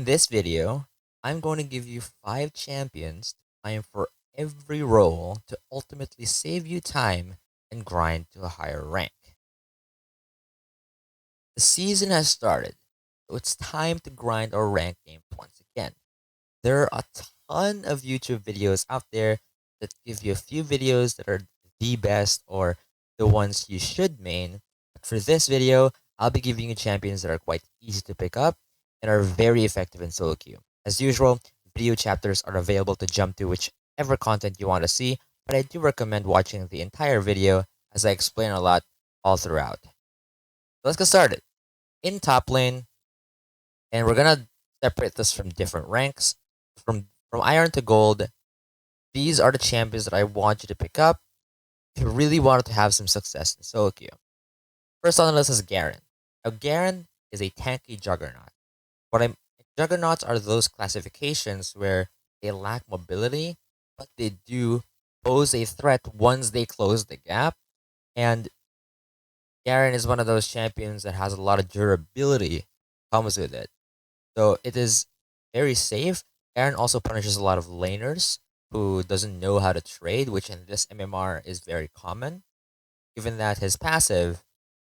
this video, I'm going to give you 5 champions to climb for every role to ultimately save you time and grind to a higher rank. The season has started, so it's time to grind our rank games once again. There are a ton of YouTube videos out there that give you a few videos that are the best or the ones you should main. But for this video, I'll be giving you champions that are quite easy to pick up and are very effective in solo queue. As usual, video chapters are available to jump to whichever content you want to see, but I do recommend watching the entire video as I explain a lot all throughout. So let's get started. In top lane, and we're gonna separate this from different ranks. From iron to gold, these are the champions that I want you to pick up if you really wanted to have some success in solo queue. First on the list is Garen. Now Garen is a tanky juggernaut. What I'm Juggernauts are those classifications where they lack mobility, but they do pose a threat once they close the gap. And Garen is one of those champions that has a lot of durability comes with it. So it is very safe. Garen also punishes a lot of laners who doesn't know how to trade, which in this MMR is very common, given that his passive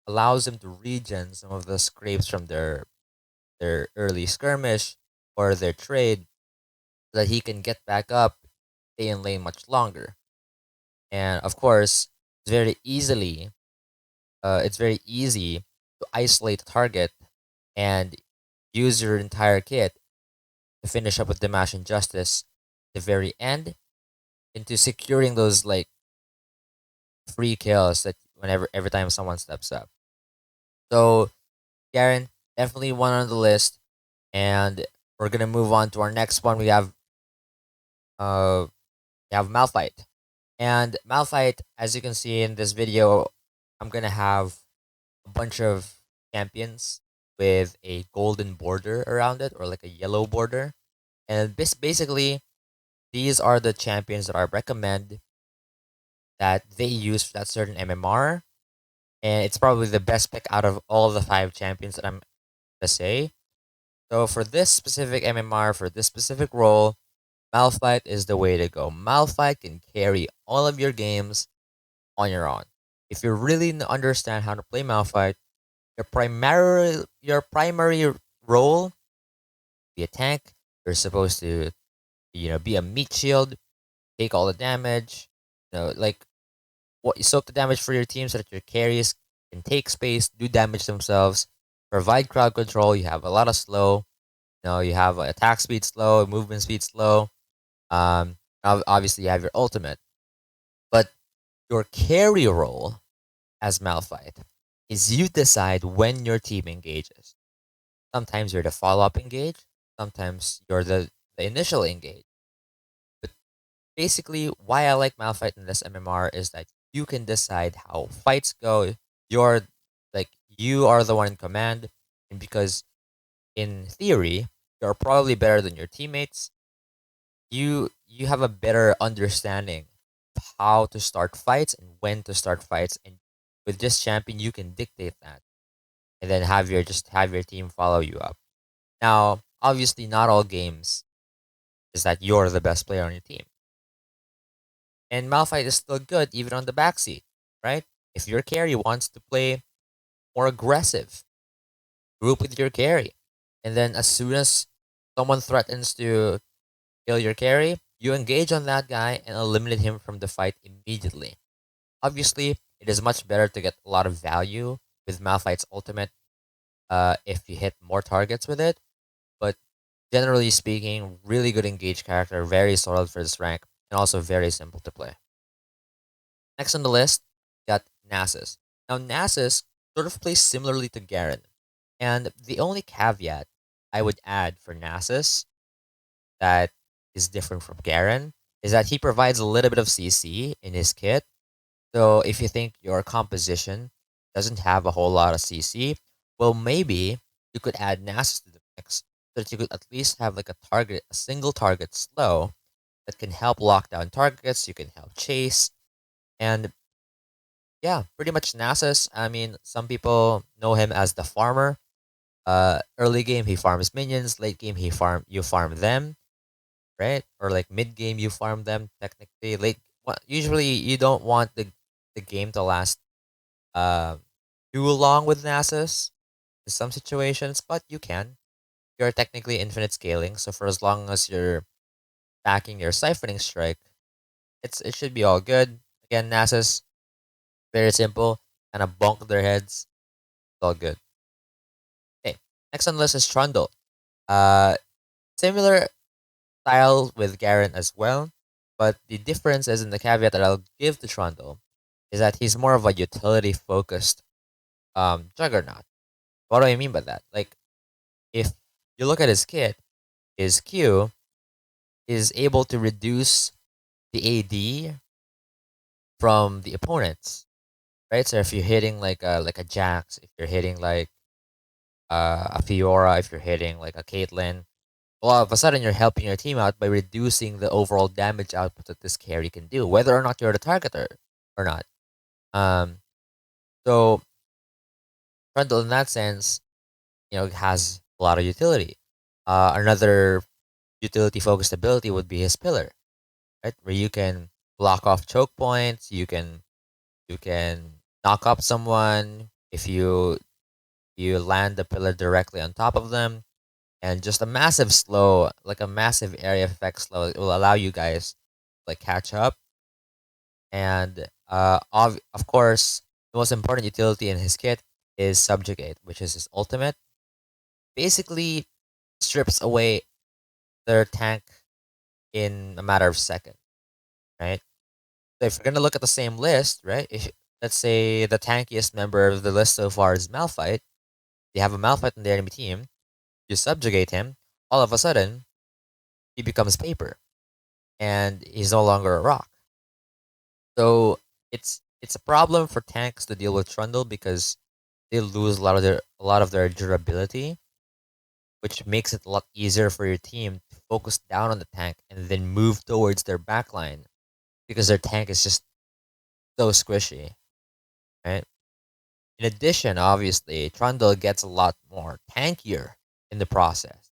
allows him to regen some of the scrapes from their early skirmish or their trade so that he can get back up, stay in lane much longer. And of course, it's very easy to isolate a target and use your entire kit to finish up with the Mash Injustice at the very end into securing those like free kills that every time someone steps up. So Garen, definitely one on the list. And we're gonna move on to our next one. Uh we have Malphite. And Malphite, as you can see in this video, I'm gonna have a bunch of champions with a golden border around it or like a yellow border. And basically, these are the champions that I recommend that they use for that certain MMR. And it's probably the best pick out of all the 5 champions that I'm gonna say. So for this specific MMR, for this specific role, Malphite is the way to go. Malphite can carry all of your games on your own. If you really understand how to play Malphite, your primary role, be a tank. You're supposed to, be a meat shield, take all the damage. Like what you soak the damage for your team so that your carries can take space, do damage themselves, provide crowd control. You have a lot of slow. You have attack speed slow, movement speed slow. Obviously you have your ultimate, but your carry role as Malphite is you decide when your team engages. Sometimes you're the follow-up engage, sometimes you're the initial engage. But basically, why I like Malphite in this MMR is that you can decide how fights go. You're you are the one in command, and because in theory you're probably better than your teammates, you have a better understanding of how to start fights and when to start fights, and with this champion you can dictate that and then have your team follow you up. Now, obviously not all games is that you're the best player on your team. And Malphite is still good even on the backseat, right? If your carry wants to play more aggressive, group with your carry. And then as soon as someone threatens to kill your carry, you engage on that guy and eliminate him from the fight immediately. Obviously, it is much better to get a lot of value with Malphite's ultimate if you hit more targets with it. But generally speaking, really good engaged character, very solid for this rank, and also very simple to play. Next on the list, got Nasus. Now, Nasus sort of plays similarly to Garen, and the only caveat I would add for Nasus that is different from Garen is that he provides a little bit of CC in his kit. So if you think your composition doesn't have a whole lot of CC, well, maybe you could add Nasus to the mix so that you could at least have like a single target slow that can help lock down targets. You can help chase, and yeah, pretty much Nasus. I mean, some people know him as the farmer. Early game he farms minions, late game you farm them, right? Or like mid game you farm them technically. Usually you don't want the game to last uh, too long with Nasus in some situations, but you can. You're technically infinite scaling, so for as long as you're stacking your siphoning strike, it should be all good. Again, Nasus, very simple, kind of bonk their heads, it's all good. Okay, next on the list is Trundle. Uh, Similar style with Garen as well, but the difference is in the caveat that I'll give to Trundle is that he's more of a utility focused juggernaut. What do I mean by that? Like if you look at his kit, his Q is able to reduce the AD from the opponents, right? So if you're hitting like a Jax, if you're hitting like a Fiora, if you're hitting like a Caitlyn, all of a sudden you're helping your team out by reducing the overall damage output that this carry can do, whether or not you're the targeter or not. Um, so Trundle in that sense, has a lot of utility. Another utility focused ability would be his pillar, right? Where you can block off choke points, you can knock up someone if you land the pillar directly on top of them, and just a massive slow, like a massive area effect slow, it will allow you guys like catch up. And of course, the most important utility in his kit is Subjugate, which is his ultimate. Basically, strips away their tank in a matter of seconds, right? So if you're gonna look at the same list, right? If let's say the tankiest member of the list so far is Malphite, you have a Malphite on the enemy team, you subjugate him, all of a sudden he becomes paper, and he's no longer a rock. So it's a problem for tanks to deal with Trundle because they lose a lot of their durability, which makes it a lot easier for your team to focus down on the tank and then move towards their backline because their tank is just so squishy, right? In addition, obviously, Trundle gets a lot more tankier in the process,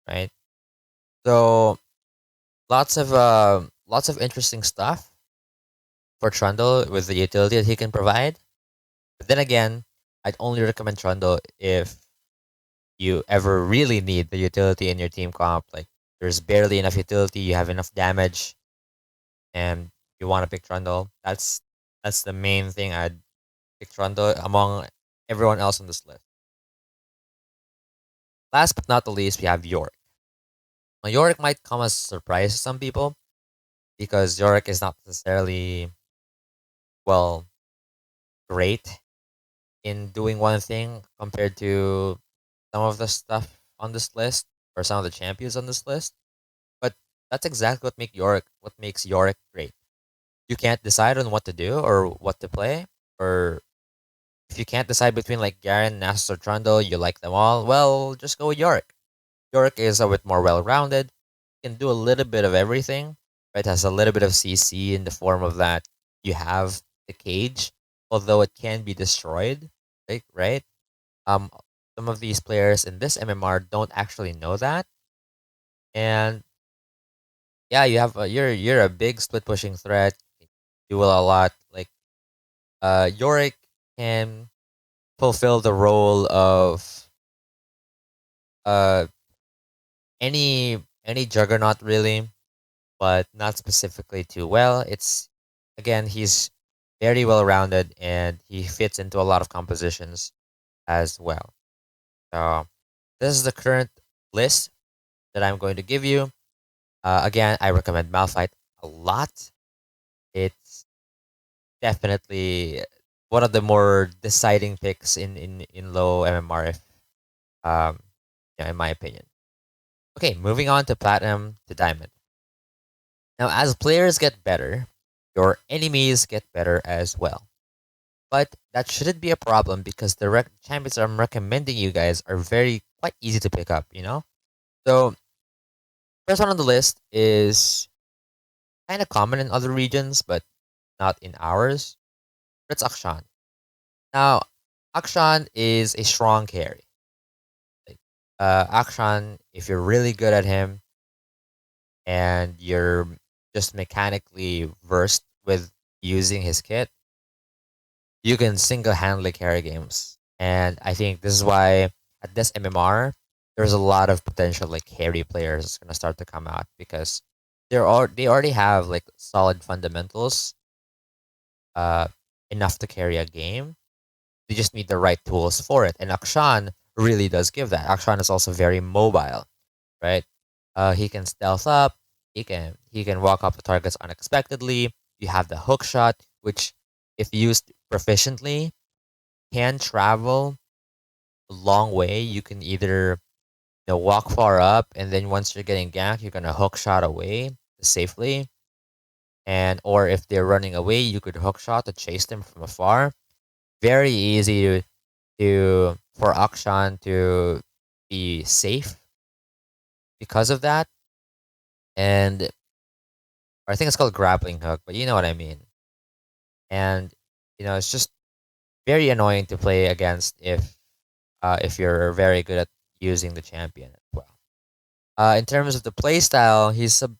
right? So lots of interesting stuff for Trundle with the utility that he can provide. But then again, I'd only recommend Trundle if you ever really need the utility in your team comp. Like there's barely enough utility, you have enough damage, and you want to pick Trundle. That's the main thing I'd pick Trundle among everyone else on this list. Last but not the least, we have Yorick. Now, Yorick might come as a surprise to some people because Yorick is not necessarily, well, great in doing one thing compared to some of the stuff on this list or some of the champions on this list. But that's exactly what makes Yorick great. You can't decide on what to do or what to play, or if you can't decide between like Garen, Nasus, or Trundle, you like them all. Well, just go with Yorick. Yorick is a bit more well-rounded. Can do a little bit of everything. Right, has a little bit of CC in the form of that you have the cage, although it can be destroyed. Right. Um, some of these players in this MMR don't actually know that, and yeah, you're a big split pushing threat. You will a lot. Like Yorick can fulfill the role of uh any juggernaut really, but not specifically too well. It's again he's very well rounded and he fits into a lot of compositions as well. So this is the current list that I'm going to give you. Again, I recommend Malphite a lot. It's definitely one of the more deciding picks in low MMR, if, um, in my opinion. Okay, moving on to Platinum to Diamond. Now, as players get better, your enemies get better as well. But that shouldn't be a problem because the champions I'm recommending you guys are very quite easy to pick up. So first one on the list is kind of common in other regions, but not in ours. It's Akshan. Now, Akshan is a strong carry. Akshan, if you're really good at him and you're just mechanically versed with using his kit, you can single-handedly carry games. And I think this is why at this MMR, there's a lot of potential like carry players that's gonna start to come out because they already have like solid fundamentals, uh, enough to carry a game. They just need the right tools for it. And Akshan really does give that. Akshan is also very mobile, right? He can stealth up. He can walk up to targets unexpectedly. You have the hook shot, which, if used proficiently, can travel a long way. You can either walk far up, and then once you're getting ganked, you're gonna hook shot away safely. And or if they're running away, you could hook shot to chase them from afar. Very easy to for Akshan to be safe because of that. And I think it's called grappling hook, but you know what I mean. And it's just very annoying to play against if you're very good at using the champion as well. In terms of the play style, he's a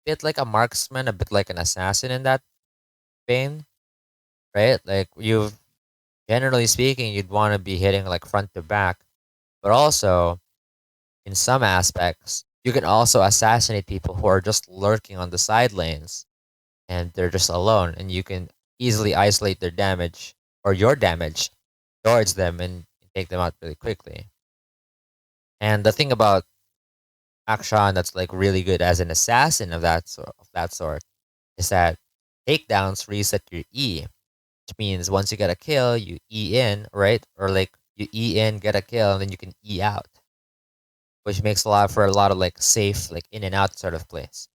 bit like a marksman, a bit like an assassin in that vein, right? Like generally speaking, you'd want to be hitting like front to back, but also in some aspects, you can also assassinate people who are just lurking on the side lanes and they're just alone, and you can easily isolate their damage or your damage towards them and take them out really quickly. And the thing about Akshan that's like really good as an assassin of that sort is that takedowns reset your E, which means once you get a kill, you E in, right? Or like you E in, get a kill, and then you can E out, which makes a lot of like safe, like in and out sort of plays.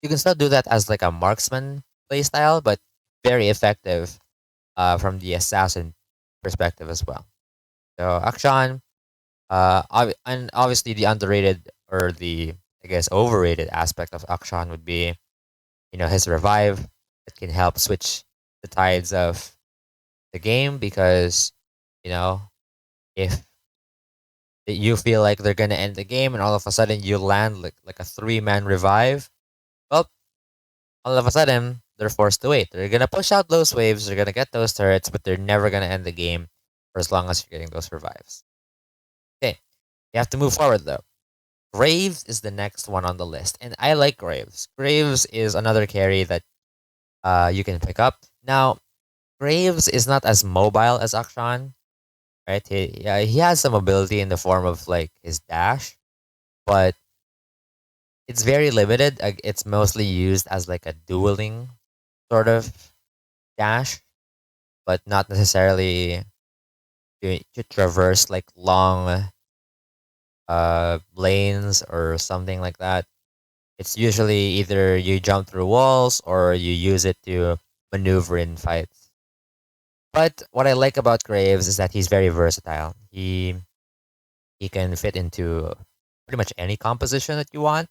You can still do that as like a marksman play style, but very effective from the assassin perspective as well. So Akshan, and obviously the underrated or the I guess overrated aspect of Akshan would be his revive that can help switch the tides of the game because you know if you feel like they're gonna end the game and all of a sudden you land like a three-man revive, well, all of a sudden they're forced to wait. They're gonna push out those waves, they're gonna get those turrets, but they're never gonna end the game for as long as you're getting those revives. Okay, you have to move forward though. Graves is the next one on the list, and I like Graves. Graves is another carry that you can pick up. Now, Graves is not as mobile as Akshan, right? He has some ability in the form of like his dash, but it's very limited. It's mostly used as like a dueling sort of dash, but not necessarily to traverse like long lanes or something like that. It's usually either you jump through walls or you use it to maneuver in fights. But what I like about Graves is that he's very versatile. He can fit into pretty much any composition that you want.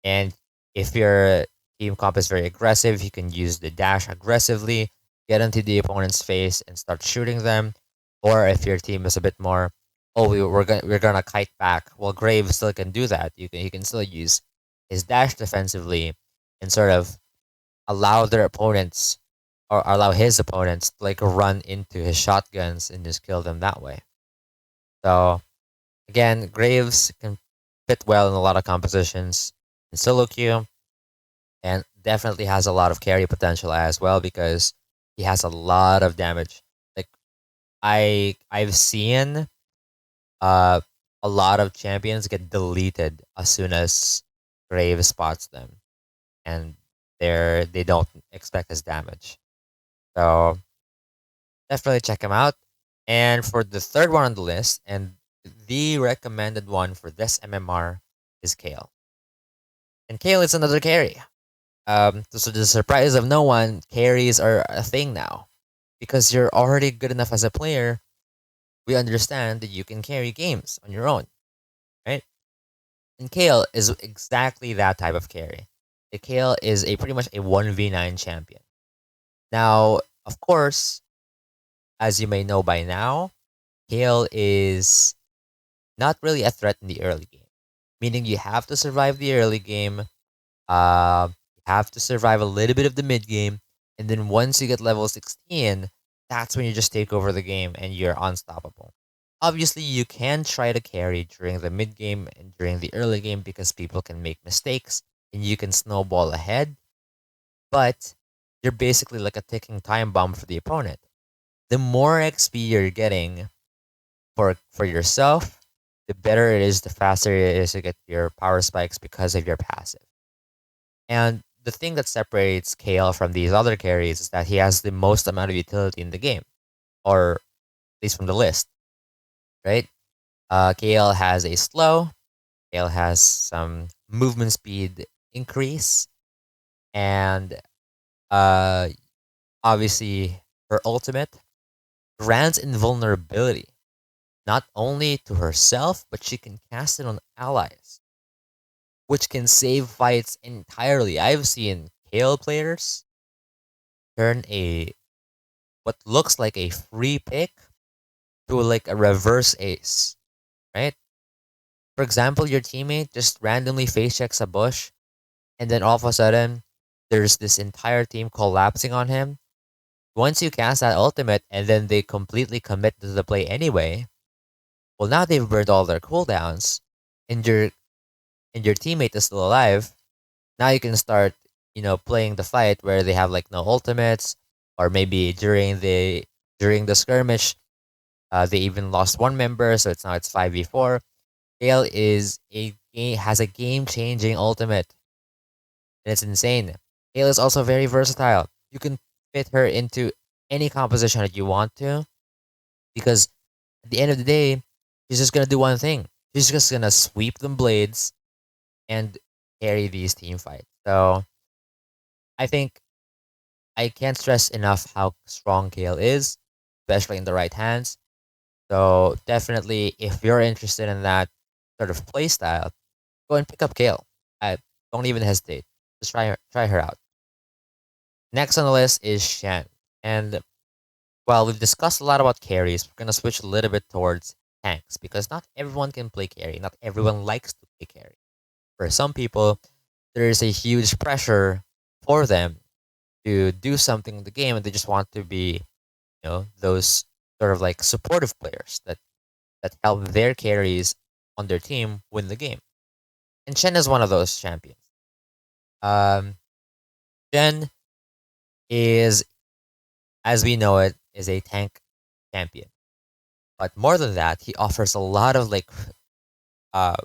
And if your team comp is very aggressive, you can use the dash aggressively, get into the opponent's face and start shooting them. Or if your team is a bit more, oh, we're gonna kite back. Well, Graves still can do that. He can still use his dash defensively and sort of allow their opponents or allow his opponents to like run into his shotguns and just kill them that way. So again, Graves can fit well in a lot of compositions in solo queue and definitely has a lot of carry potential as well because he has a lot of damage. Like I've seen uh a lot of champions get deleted as soon as Graves spots them and they don't expect his damage. So definitely check him out. And for the third one on the list, and the recommended one for this MMR is Kale. And Kale is another carry. So the surprise of no one, carries are a thing now. Because you're already good enough as a player, we understand that you can carry games on your own, right? And Kale is exactly that type of carry. The Kale is a pretty much a 1v9 champion. Now, of course, as you may know by now, Kale is not really a threat in the early game. Meaning you have to survive the early game, you have to survive a little bit of the mid game, and then once you get level 16, that's when you just take over the game and you're unstoppable. Obviously, you can try to carry during the mid game and during the early game because people can make mistakes and you can snowball ahead, but you're basically like a ticking time bomb for the opponent. The more XP you're getting for yourself, the better it is, the faster it is to get your power spikes because of your passive. And the thing that separates KL from these other carries is that he has the most amount of utility in the game, or at least from the list, right? KL has a slow, KL has some movement speed increase, and uh, obviously her ultimate grants invulnerability, not only to herself, but she can cast it on allies, which can save fights entirely. I've seen KL players turn a what looks like a free pick to like a reverse ace, right? For example, your teammate just randomly face checks a bush, and then all of a sudden, there's this entire team collapsing on him. Once you cast that ultimate, and then they completely commit to the play anyway, well, now they've burned all their cooldowns, and your teammate is still alive. Now you can start, playing the fight where they have like no ultimates, or maybe during the skirmish, they even lost one member, so it's 5v4. Gale has a game changing ultimate, and it's insane. Gale is also very versatile. You can fit her into any composition that you want to, because at the end of the day, she's just gonna do one thing. She's just gonna sweep them blades and carry these team fights. So I think I can't stress enough how strong Gale is, especially in the right hands. So definitely, if you're interested in that sort of play style, go and pick up Kale. I don't even hesitate. Just try her out. Next on the list is Shen. And while we've discussed a lot about carries, we're gonna switch a little bit towards tanks because not everyone can play carry. Not everyone likes to play carry. For some people, there is a huge pressure for them to do something in the game, and they just want to be, those sort of like supportive players that help their carries on their team win the game. And Shen is one of those champions. Um, Shen is, as we know it, is a tank champion. But more than that, he offers a lot of like uh,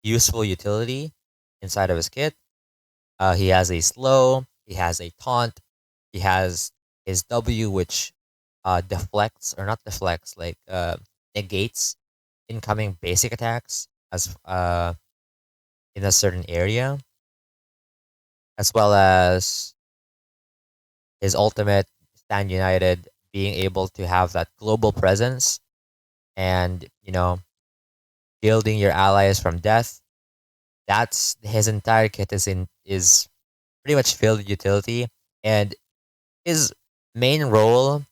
useful utility inside of his kit. He has a slow, he has a taunt, he has his W, which deflects or not deflects, like negates incoming basic attacks as in a certain area, as well as his ultimate Stand United, being able to have that global presence and shielding your allies from death. That's his entire kit is pretty much filled with utility, and his main role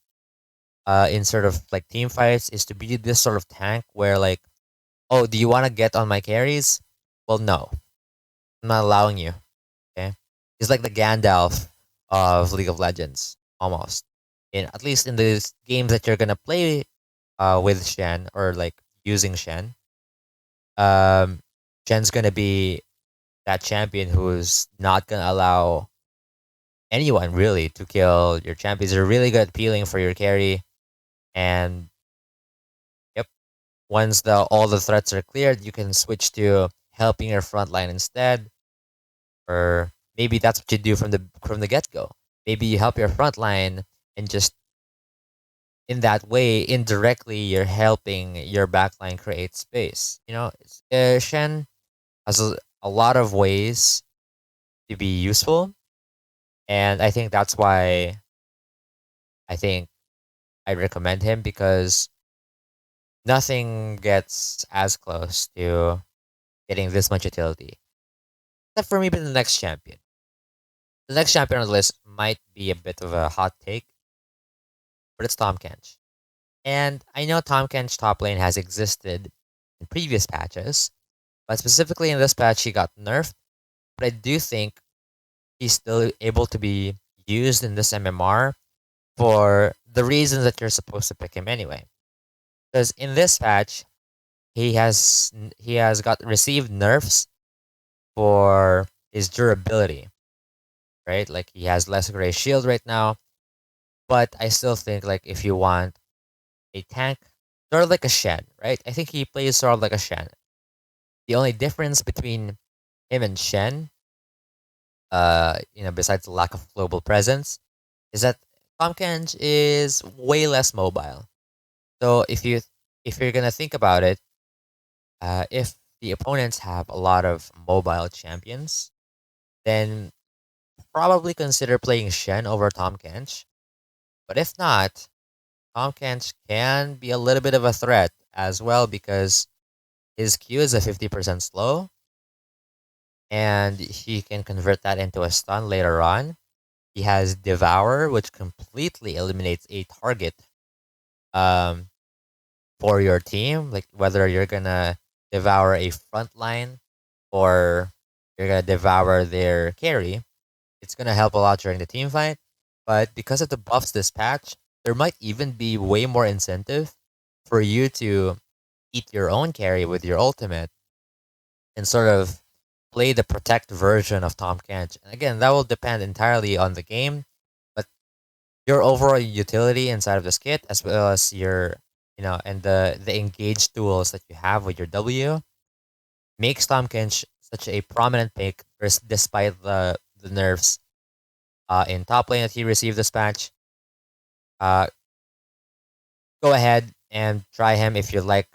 in sort of like team fights is to be this sort of tank where like, oh, do you want to get on my carries? Well, no, I'm not allowing you. Okay, he's like the Gandalf of League of Legends almost. In at least in the games that you're gonna play with Shen or like using Shen, um, Shen's gonna be that champion who's not gonna allow anyone really to kill your champions. They're really good at peeling for your carry, and yep, once the all the threats are cleared, you can switch to helping your front line instead, or maybe that's what you do from the get go. Maybe you help your front line and just in that way, indirectly, you're helping your backline create space. Shen has a lot of ways to be useful, and I think that's why I think I recommend him because nothing gets as close to getting this much utility. Except for maybe the next champion. The next champion on the list might be a bit of a hot take, but it's Tom Kench. And I know Tom Kench top lane has existed in previous patches, but specifically in this patch, he got nerfed. But I do think he's still able to be used in this MMR for the reasons that you're supposed to pick him anyway. Because in this patch, he has got received nerfs for his durability, right? Like he has less gray shield right now, but I still think like if you want a tank, sort of like a Shen, right? I think he plays sort of like a Shen. The only difference between him and Shen, besides the lack of global presence, is that Tahm Kench is way less mobile. So if you're gonna think about it, if the opponents have a lot of mobile champions, then probably consider playing Shen over Tahm Kench. But if not, Tahm Kench can be a little bit of a threat as well because his Q is a 50% slow, and he can convert that into a stun later on. He has Devour, which completely eliminates a target um, for your team. Like whether you're gonna devour a front line or you're gonna devour their carry, it's gonna help a lot during the team fight. But because of the buffs this patch, there might even be way more incentive for you to eat your own carry with your ultimate and sort of play the protect version of Tom Kench. And again, that will depend entirely on the game, but your overall utility inside of this kit, as well as your, and the engaged tools that you have with your W, makes Tom Kench such a prominent pick, despite the nerfs in top lane that he received this patch. Uh, Go ahead and try him if you like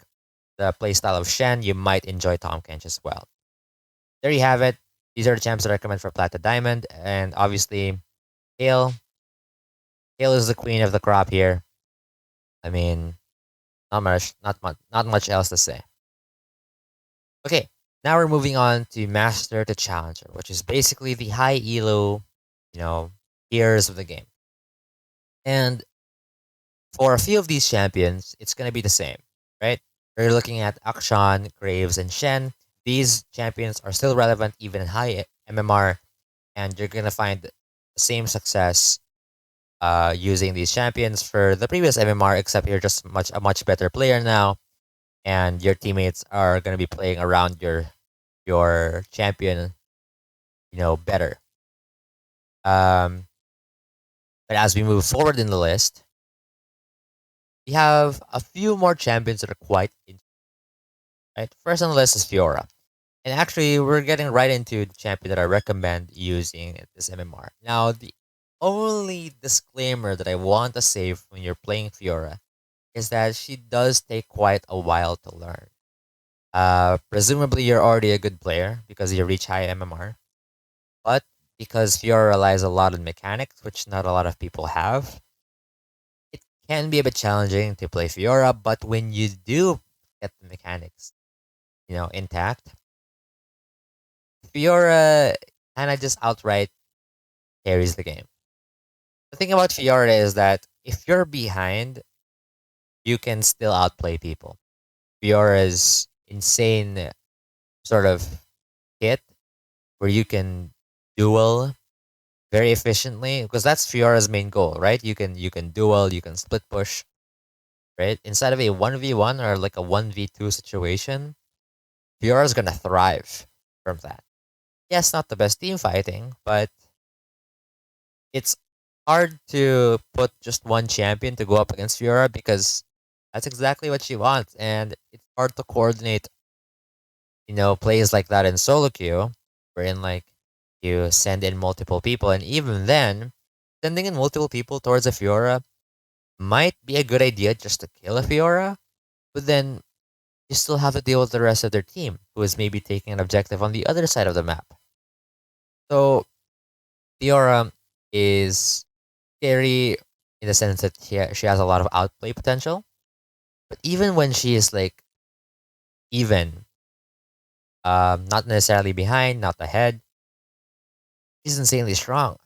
the playstyle of Shen. You might enjoy Tom Kench as well. There you have it. These are the champs that I recommend for Plata Diamond, and obviously, Hale. Hale is the queen of the crop here. I mean, not much else to say. Okay, now we're moving on to Master to Challenger, which is basically the high elo, you know, tiers of the game. And for a few of these champions, it's gonna be the same, right? We're looking at Akshan, Graves, and Shen. These champions are still relevant even in high MMR, and you're gonna find the same success using these champions for the previous MMR, except you're just a much better player now, and your teammates are gonna be playing around your champion, better. Um, but as we move forward in the list, we have a few more champions that are quite interesting. Right? First on the list is Fiora. And actually, we're getting right into the champion that I recommend using at this MMR. Now, the only disclaimer that I want to say when you're playing Fiora is that she does take quite a while to learn. Presumably, you're already a good player because you reach high MMR, but because Fiora relies a lot on mechanics, which not a lot of people have, it can be a bit challenging to play Fiora. But when you do get the mechanics, intact, Fiora kind of just outright carries the game. The thing about Fiora is that if you're behind, you can still outplay people. Fiora's insane sort of hit where you can duel very efficiently because that's Fiora's main goal, right? You can duel, you can split push, right? Instead of a 1v1 or like a 1v2 situation, Fiora's gonna thrive from that. Yes, not the best team fighting, but it's hard to put just one champion to go up against Fiora because that's exactly what she wants, and it's hard to coordinate, plays like that in solo queue, wherein like you send in multiple people, and even then, sending in multiple people towards a Fiora might be a good idea just to kill a Fiora, but then you still have to deal with the rest of their team, who is maybe taking an objective on the other side of the map. So Fiora is scary in the sense that she has a lot of outplay potential. But even when she is like even, not necessarily behind, not ahead, she's insanely strong.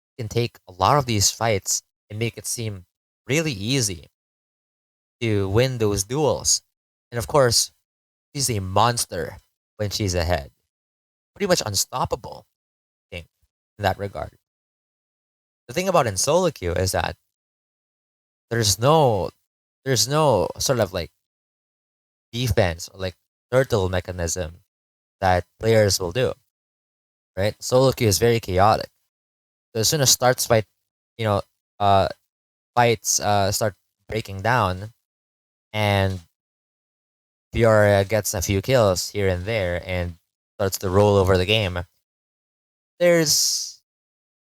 She can take a lot of these fights and make it seem really easy to win those duels. And of course, She's a monster when she's ahead. Pretty much unstoppable, I think, in that regard. The thing about in solo queue is that there's no there's no sort of like defense or like turtle mechanism that players will do. Right? Solo queue is very chaotic. So as soon as starts fight, you know, uh, fights start breaking down, and Fiora gets a few kills here and there and starts to roll over the game, there's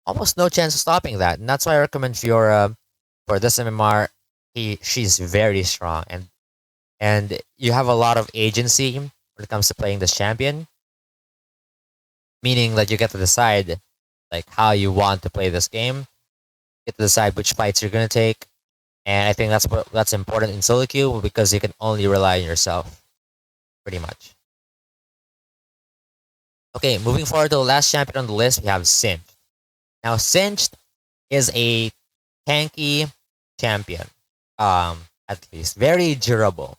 almost no chance of stopping that. And that's why I recommend Fiora for this MMR. She's very strong, and you have a lot of agency when it comes to playing this champion, meaning that you get to decide like how you want to play this game. You get to decide which fights you're gonna take, and I think that's important in solo queue because you can only rely on yourself, pretty much. Okay, moving forward to the last champion on the list, we have Singed. Now, Singed is a tanky champion, at least very durable.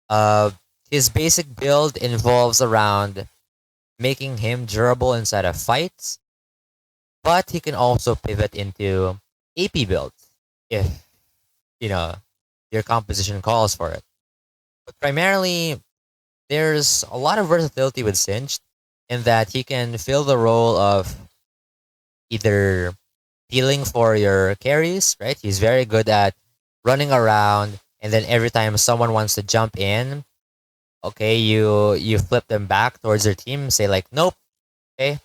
Uh, his basic build involves around making him durable inside of fights, but he can also pivot into AP builds if you know your composition calls for it. But primarily, there's a lot of versatility with Singed in that he can fill the role of either healing for your carries, right? He's very good at running around, and then every time someone wants to jump in, okay, you flip them back towards your team, say like, nope, okay,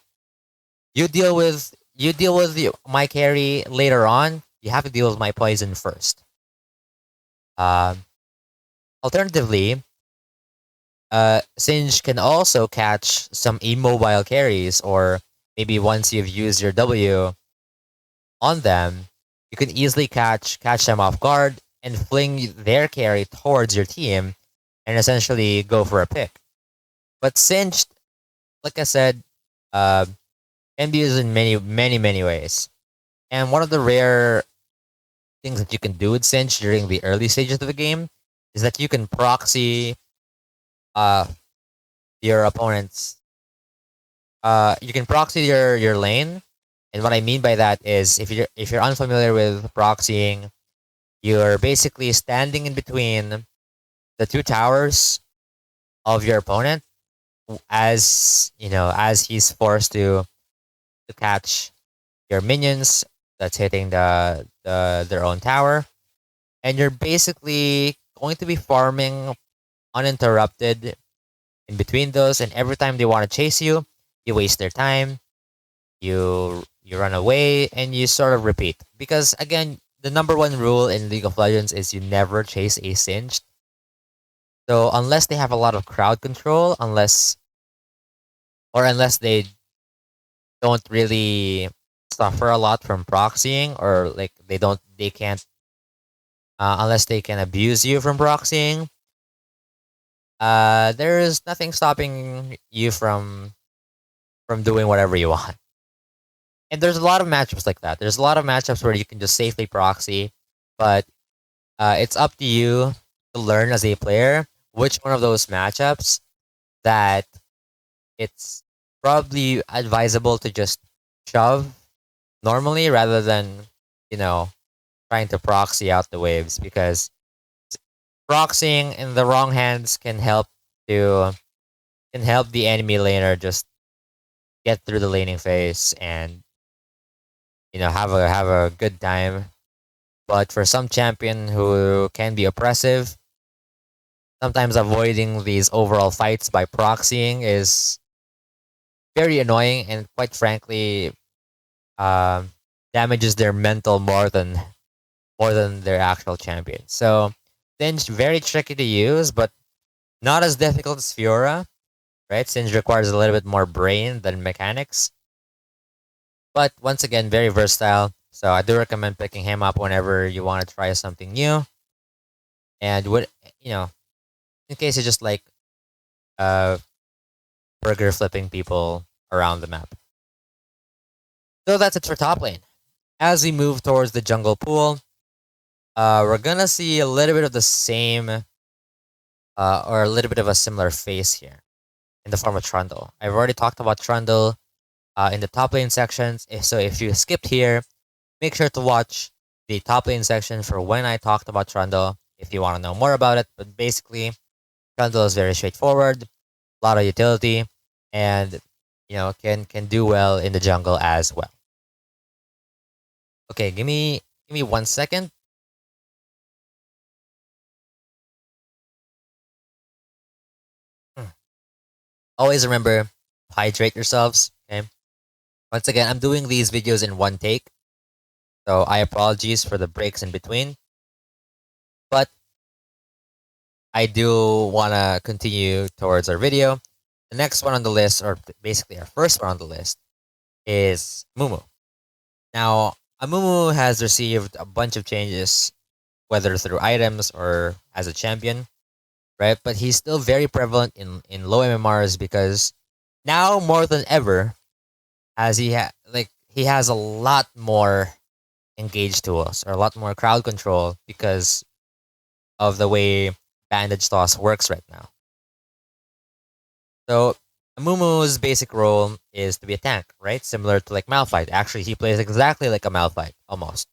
my carry later on. You have to deal with my poison first. Um, Alternatively, Singe can also catch some immobile carries, or maybe once you've used your W on them, you can easily catch them off guard and fling their carry towards your team and essentially go for a pick. But Singed, like I said, uh, can be used in many ways. And one of the rare things that you can do with Singe during the early stages of the game is that you can proxy uh, your opponent's you can proxy your lane. And what I mean by that is if you're unfamiliar with proxying, you're basically standing in between the two towers of your opponent as as he's forced to catch your minions that's hitting their own tower, and you're basically going to be farming uninterrupted in between those, and every time they want to chase you, you waste their time, you run away, and you sort of repeat. Because again, the number one rule in League of Legends is you never chase a Singed. So unless they have a lot of crowd control, unless they don't really suffer a lot from proxying, or like they can't unless they can abuse you from proxying, there is nothing stopping you from doing whatever you want. And there's a lot of matchups like that. There's a lot of matchups where you can just safely proxy, but it's up to you to learn as a player which one of those matchups that it's probably advisable to just shove normally rather than, you know, trying to proxy out the waves, because proxying in the wrong hands to can help the enemy laner just get through the laning phase and have a good time. But for some champion who can be oppressive, sometimes avoiding these overall fights by proxying is very annoying and quite frankly um, damages their mental more than their actual champion. So Singe very tricky to use, but not as difficult as Fiora, right? Singe requires a little bit more brain than mechanics. But once again, very versatile. So I do recommend picking him up whenever you want to try something new. And in case you just like uh burger flipping people around the map. So that's it for top lane. As we move towards the jungle pool, we're gonna see a little bit of the same or a little bit of a similar face here in the form of Trundle. I've already talked about Trundle in the top lane sections. So if you skipped here, make sure to watch the top lane section for when I talked about Trundle if you want to know more about it. But basically, Trundle is very straightforward, a lot of utility, and can do well in the jungle as well. Okay, give me 1 second. Hmm. Always remember, hydrate yourselves. Okay. Once again, I'm doing these videos in one take, so I apologize for the breaks in between. But I do want to continue towards our video. The next one on the list, or basically our first one on the list, is Mumu. Now, Amumu has received a bunch of changes, whether through items or as a champion, right? But he's still very prevalent in low MMRs because now more than ever, as he has a lot more engage tools or a lot more crowd control because of the way bandage toss works right now. So Amumu's basic role is to be a tank, right? Similar to like Malphite. Actually, he plays exactly like a Malphite, almost.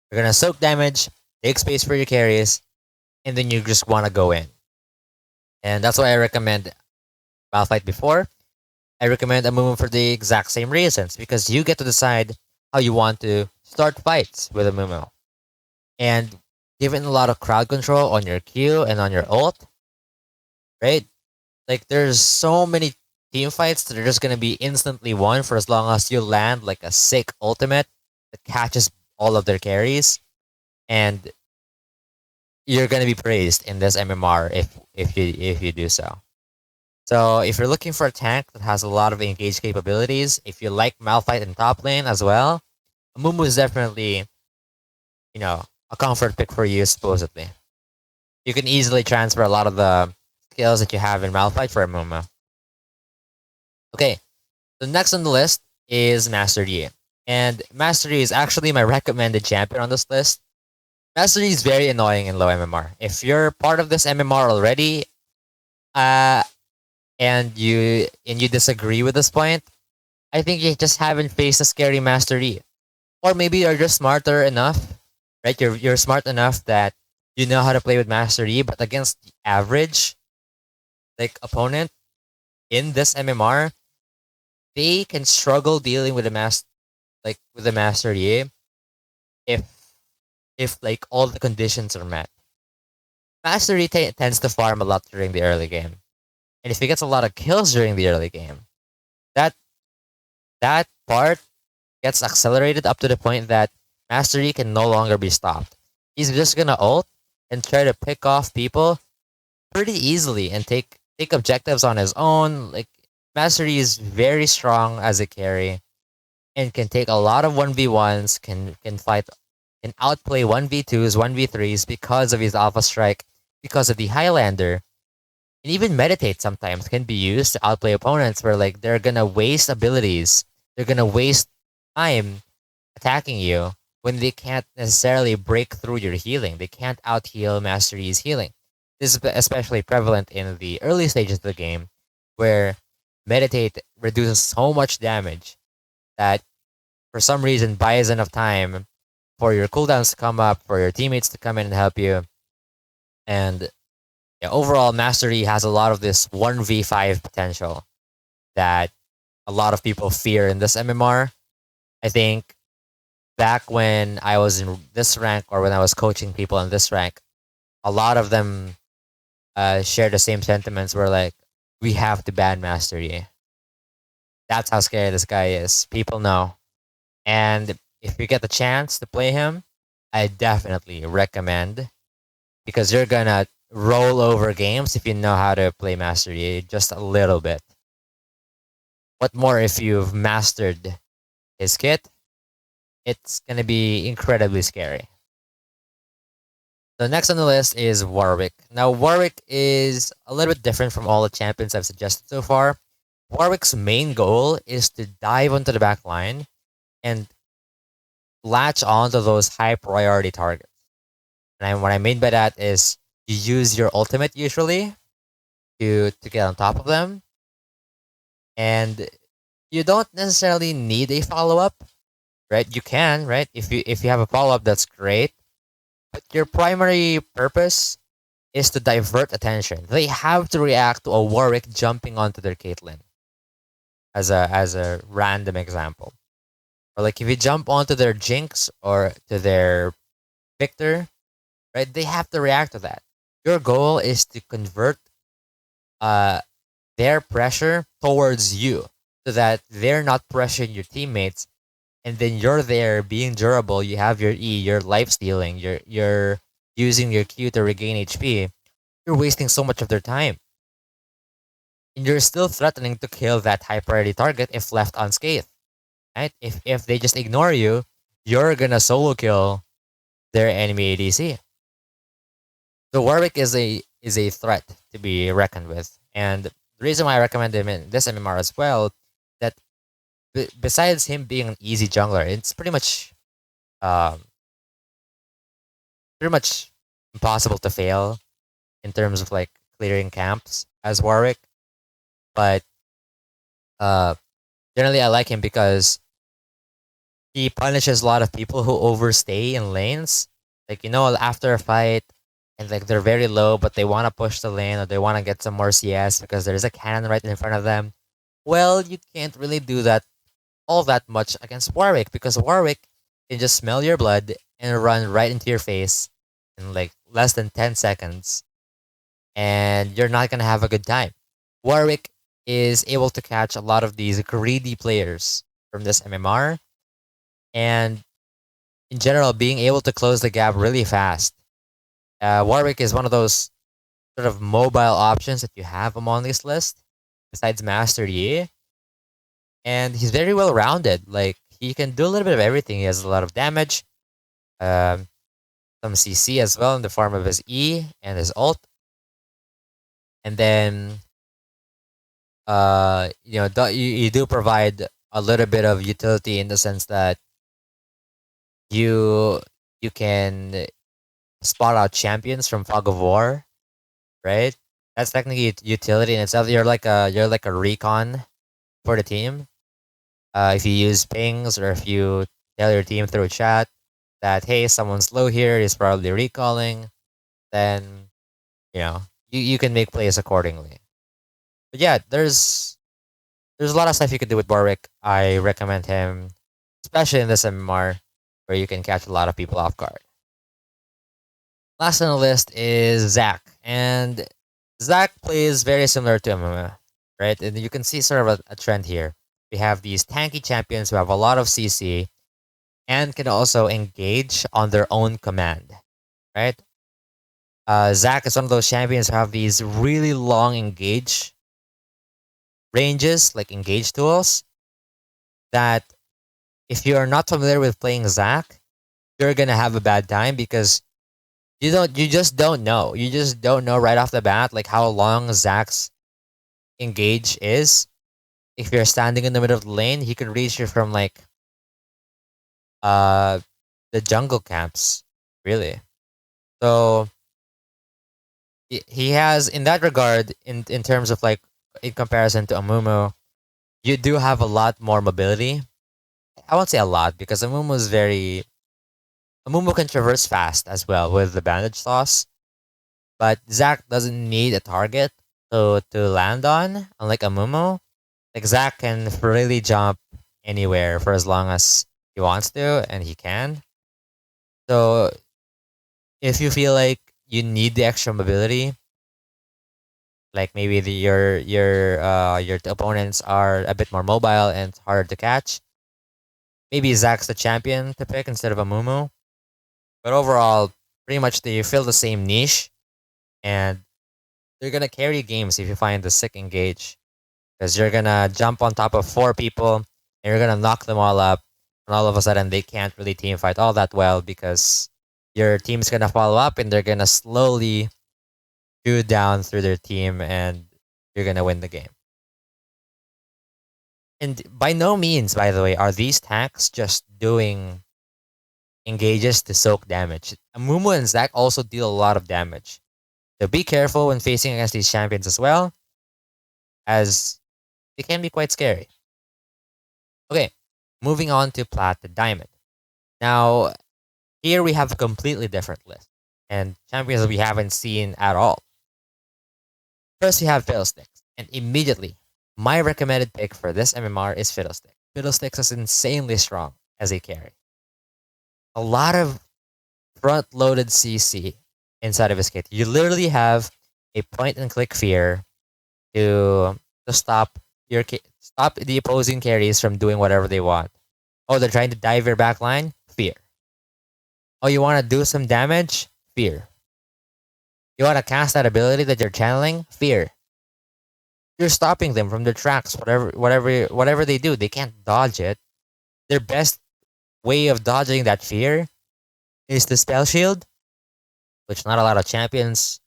You're gonna soak damage, take space for your carries, and then you just wanna go in. And that's why I recommend Malphite before. I recommend Amumu for the exact same reasons, because you get to decide how you want to start fights with Amumu. And given a lot of crowd control on your Q and on your ult, right? Like there's so many team fights that are just gonna be instantly won for as long as you land like a sick ultimate that catches all of their carries, and you're gonna be praised in this MMR if you do so. So if you're looking for a tank that has a lot of engaged capabilities, if you like Malphite in top lane as well, Mumu is definitely a comfort pick for you supposedly. You can easily transfer a lot of the skills that you have in Malphite for Mumu. Okay, the next on the list is Master Yi. And Master Yi is actually my recommended champion on this list. Master Yi is very annoying in low MMR. If you're part of this MMR already, uh, and you disagree with this point, I think you just haven't faced a scary Master Yi. Or maybe you're just smarter enough, right? You're smart enough that you know how to play with Master Yi, but against the average like opponent in this MMR, they can struggle dealing with the Master Yi if like all the conditions are met. Master Yi tends to farm a lot during the early game, and if he gets a lot of kills during the early game, that that part gets accelerated up to the point that Master Yi can no longer be stopped. He's just gonna ult and try to pick off people pretty easily and take objectives on his own. Like Master Yi is very strong as a carry and can take a lot of 1v1s, can outplay 1v2s, 1v3s because of his Alpha Strike, because of the Highlander. And even Meditate sometimes can be used to outplay opponents where like they're gonna waste abilities. They're gonna waste time attacking you when they can't necessarily break through your healing. They can't out heal Master Yi's healing. This is especially prevalent in the early stages of the game where Meditate reduces so much damage that for some reason buys enough time for your cooldowns to come up, for your teammates to come in and help you. And yeah, overall, Mastery has a lot of this 1v5 potential that a lot of people fear in this MMR. I think back when I was in this rank or when I was coaching people in this rank, a lot of them share the same sentiments where like, we have to ban Mastery. That's how scary this guy is. People know. And if you get the chance to play him, I definitely recommend, because you're gonna roll over games if you know how to play Master Yi just a little bit. What more if you've mastered his kit? It's gonna be incredibly scary. The next on the list is Warwick. Now, Warwick is a little bit different from all the champions I've suggested so far. Warwick's main goal is to dive onto the back line and latch onto those high priority targets. And what I mean by that is You use your ultimate usually to get on top of them, and you don't necessarily need a follow up, right? You can, right? If you have a follow up, that's great. But your primary purpose is to divert attention. They have to react to a Warwick jumping onto their Caitlyn, as a random example. Or like if you jump onto their Jinx or to their Victor, right? They have to react to that. Your goal is to convert uh their pressure towards you so that they're not pressuring your teammates, and then you're there being durable. You have your E, you're life stealing, you're using your Q to regain HP. You're wasting so much of their time. And you're still threatening to kill that high priority target if left unscathed. Right? If they just ignore you, you're gonna solo kill their enemy ADC. The Warwick is a threat to be reckoned with. And the reason why I recommend him in this MMR as well, that besides him being an easy jungler, it's um pretty much impossible to fail in terms of like clearing camps as Warwick. But uh generally I like him because he punishes a lot of people who overstay in lanes. Like, after a fight and like they're very low but they wanna push the lane or they wanna get some more CS because there's a cannon right in front of them. Well, you can't really do that all that much against Warwick because Warwick can just smell your blood and run right into your face in like less than 10 seconds, and you're not gonna have a good time. Warwick is able to catch a lot of these greedy players from this MMR, and in general, being able to close the gap really fast. Warwick is one of those sort of mobile options that you have among this list, besides Master Yi, and he's very well rounded. Like he can do a little bit of everything. He has a lot of damage, um, some CC as well in the form of his E and his ult, and then you do provide a little bit of utility in the sense that you you can spot out champions from Fog of War, right? That's technically utility in itself. You're like a recon for the team. If you use pings or if you tell your team through chat that hey, someone's low here, he's probably recalling, then you know you can make plays accordingly. But yeah, there's a lot of stuff you could do with Warwick. I recommend him, especially in this MMR where you can catch a lot of people off guard. Last on the list is Zac, and Zac plays very similar to Amuma, right? And you can see sort of a trend here. We have these tanky champions who have a lot of CC and can also engage on their own command, right? Zac is one of those champions who have these really long engage ranges, like engage tools, that if you are not familiar with playing Zac, you're gonna have a bad time because you just don't know. You just don't know right off the bat like how long Zac's engage is. If you're standing in the middle of the lane, he could reach you from like uh the jungle camps, really. So he has in that regard, in terms of like in comparison to Amumu, you do have a lot more mobility. I won't say a lot because Amumu can traverse fast as well with the bandage toss, but Zac doesn't need a target to land on, unlike Amumu. Like Zac can really jump anywhere for as long as he wants to, and he can. So if you feel like you need the extra mobility, like maybe your opponents are a bit more mobile and it's harder to catch, maybe Zac's the champion to pick instead of Amumu. But overall, pretty much they fill the same niche, and they're gonna carry games if you find the sick engage, because you're gonna jump on top of four people and you're gonna knock them all up, and all of a sudden they can't really team fight all that well because your team's gonna follow up and they're gonna slowly chew down through their team, and you're gonna win the game. And by no means, by the way, are these tanks just doing engages to soak damage. Amumu and Zac also deal a lot of damage. So be careful when facing against these champions as well, as they can be quite scary. Okay, moving on to Plat the Diamond. Now, here we have a completely different list, and champions that we haven't seen at all. First, you have Fiddlesticks, and immediately, my recommended pick for this MMR is Fiddlesticks. Fiddlesticks is insanely strong as a carry. A lot of front-loaded CC inside of his kit. You literally have a point-and-click fear to stop stop the opposing carries from doing whatever they want. Oh, they're trying to dive your back line? Fear. Oh, you want to do some damage? Fear. You want to cast that ability that you're channeling? Fear. You're stopping them from their tracks. Whatever they do, they can't dodge it. Their best way of dodging that fear is the spell shield, which not a lot of champions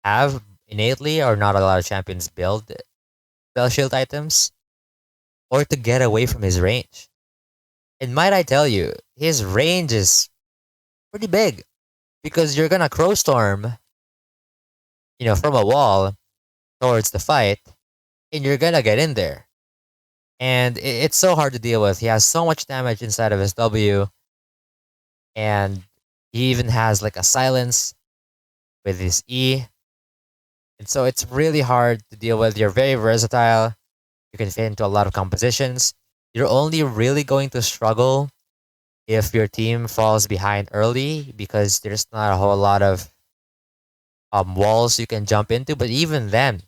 have innately, or not a lot of champions build spell shield items, or to get away from his range. And might I tell you, his range is pretty big because you're gonna crow storm, from a wall towards the fight, and you're gonna get in there. And it's so hard to deal with. He has so much damage inside of his W, and he even has like a silence with his E. And so it's really hard to deal with. You're very versatile. You can fit into a lot of compositions. You're only really going to struggle if your team falls behind early because there's not a whole lot of walls you can jump into. But even then,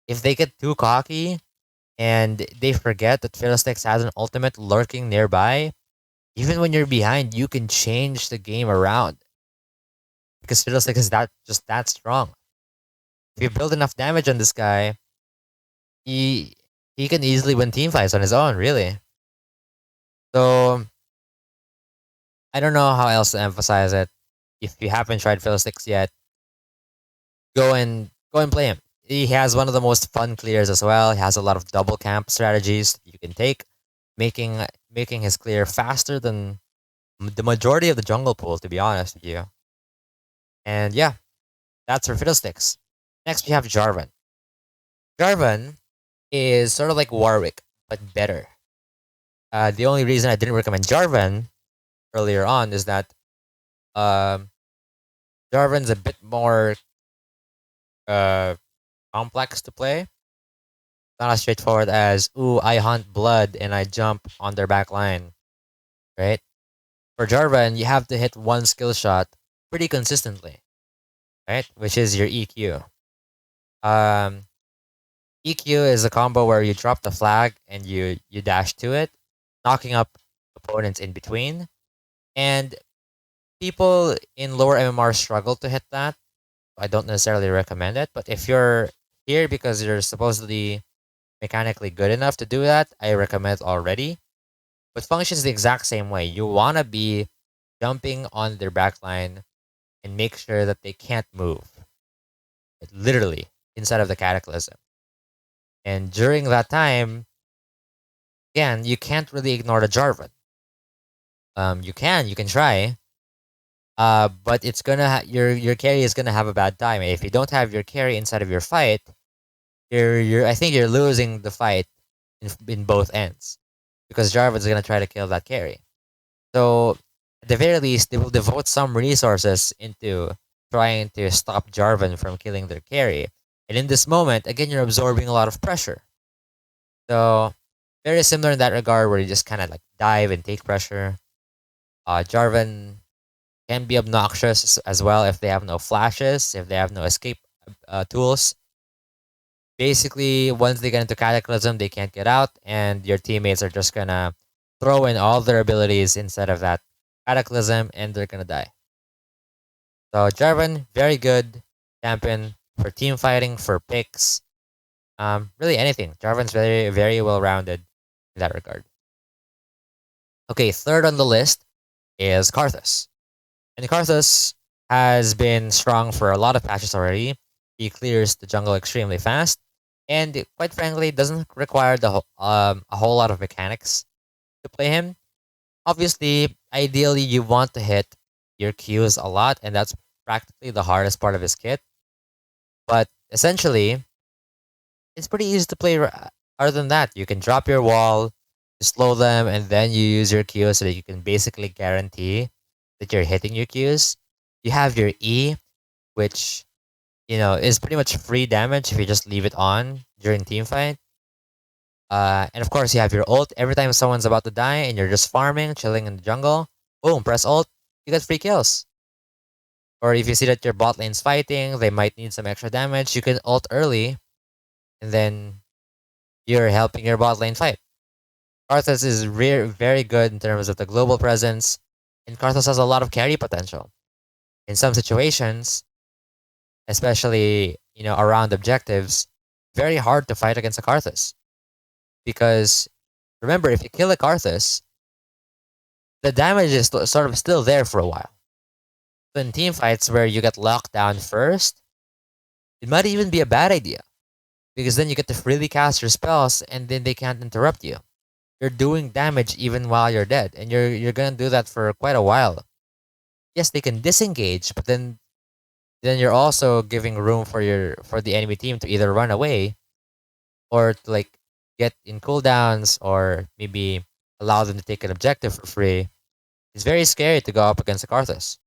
if they get too cocky and they forget that Fiddlesticks has an ultimate lurking nearby, even when you're behind, you can change the game around because Fiddlesticks is that strong. If you build enough damage on this guy, he can easily win team fights on his own, really. So I don't know how else to emphasize it. If you haven't tried Fiddlesticks yet, go and play him. He has one of the most fun clears as well. He has a lot of double camp strategies you can take, making his clear faster than the majority of the jungle pool, to be honest with you. And yeah, that's for Fiddlesticks. Next we have Jarvan. Jarvan is sort of like Warwick, but better. The only reason I didn't recommend Jarvan earlier on is that um, Jarvan's a bit more uh, complex to play. Not as straightforward as, ooh, I hunt blood and I jump on their back line, right? For Jarvan, you have to hit one skill shot pretty consistently, right? Which is your EQ. Um, EQ is a combo where you drop the flag and you dash to it, knocking up opponents in between. And people in lower MMR struggle to hit that. I don't necessarily recommend it, but if you're here because you're supposedly mechanically good enough to do that, I recommend it already. But functions the exact same way. You want to be jumping on their backline and make sure that they can't move. Literally, inside of the Cataclysm. And during that time, again, you can't really ignore the Jarvan. You can try, but it's gonna your carry is gonna have a bad time. If you don't have your carry inside of your fight, I think you're losing the fight in both ends because Jarvan's gonna try to kill that carry. So at the very least, they will devote some resources into trying to stop Jarvan from killing their carry. And in this moment, again, you're absorbing a lot of pressure. So very similar in that regard, where you just kind of like dive and take pressure. Jarvan can be obnoxious as well if they have no flashes, if they have no escape tools. Basically, once they get into Cataclysm, they can't get out, and your teammates are just gonna throw in all their abilities instead of that Cataclysm, and they're gonna die. So Jarvan, very good champion for team fighting, for picks, really anything. Jarvan's very, very well rounded in that regard. Okay, third on the list is Karthus. And Karthus has been strong for a lot of patches already. He clears the jungle extremely fast, and quite frankly, doesn't require a whole lot of mechanics to play him. Obviously, ideally, you want to hit your Qs a lot, and that's practically the hardest part of his kit. But essentially, it's pretty easy to play. Other than that, you can drop your wall, to slow them, and then you use your Q so that you can basically guarantee that you're hitting your Qs. You have your E, which is pretty much free damage if you just leave it on during team fight. And of course, you have your ult. Every time someone's about to die and you're just farming, chilling in the jungle, boom, press ult, you get free kills. Or if you see that your bot lane's fighting, they might need some extra damage, you can ult early, and then you're helping your bot lane fight. Karthus is very good in terms of the global presence, and Karthus has a lot of carry potential. In some situations, especially around objectives, very hard to fight against a Karthus. Because remember, if you kill a Karthus, the damage is sort of still there for a while. So in team fights where you get locked down first, it might even be a bad idea. Because then you get to freely cast your spells and then they can't interrupt you. You're doing damage even while you're dead. And you're gonna do that for quite a while. Yes, they can disengage, but then you're also giving room for the enemy team to either run away or to like get in cooldowns or maybe allow them to take an objective for free. It's very scary to go up against a Karthus.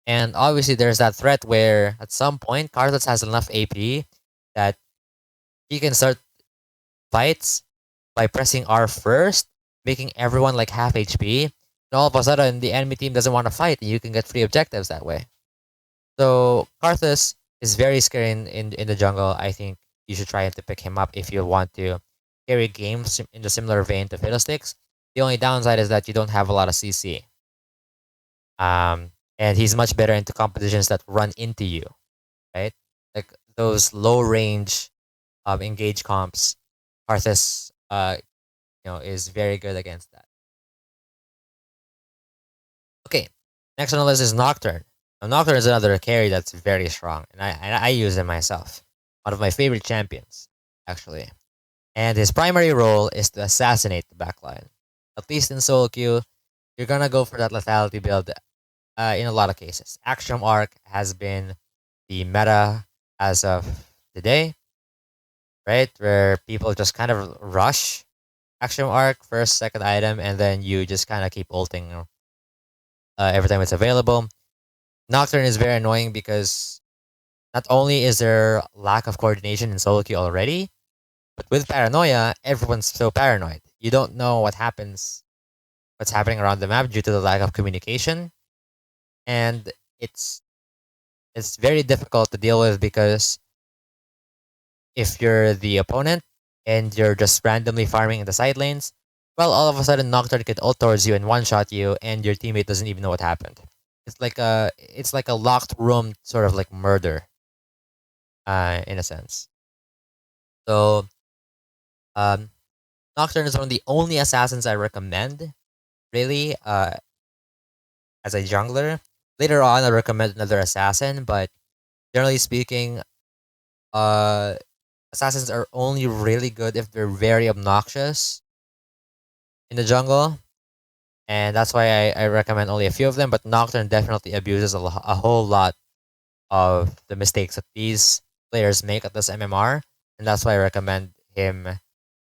And obviously there's that threat where at some point Karthus has enough AP that he can start fights by pressing R first, making everyone like half HP. And all of a sudden the enemy team doesn't want to fight and you can get free objectives that way. So Karthus is very scary in the jungle. I think you should try to pick him up if you want to carry games in the similar vein to Fiddlesticks. The only downside is that you don't have a lot of CC. And he's much better into competitions that run into you, right? Like those low range engage comps. Karthus, is very good against that. Okay, next on the list is Nocturne. Now, Nocturne is another carry that's very strong, and I use him myself. One of my favorite champions, actually. And his primary role is to assassinate the backline. At least in solo queue, you're gonna go for that lethality build in a lot of cases. Axiom Arc has been the meta as of today, right? Where people just kind of rush Axiom Arc, first, second item, and then you just kind of keep ulting every time it's available. Nocturne is very annoying because not only is there lack of coordination in solo queue already, but with paranoia, everyone's so paranoid. You don't know what's happening around the map due to the lack of communication, and it's very difficult to deal with because if you're the opponent and you're just randomly farming in the side lanes, well, all of a sudden Nocturne could ult towards you and one shot you, and your teammate doesn't even know what happened. It's like a locked room sort of like murder, in a sense. So, um, Nocturne is one of the only assassins I recommend, really, as a jungler. Later on, I recommend another assassin, but generally speaking, uh, assassins are only really good if they're very obnoxious in the jungle, and that's why I recommend only a few of them. But Nocturne definitely abuses a whole lot of the mistakes that these players make at this MMR, and that's why I recommend him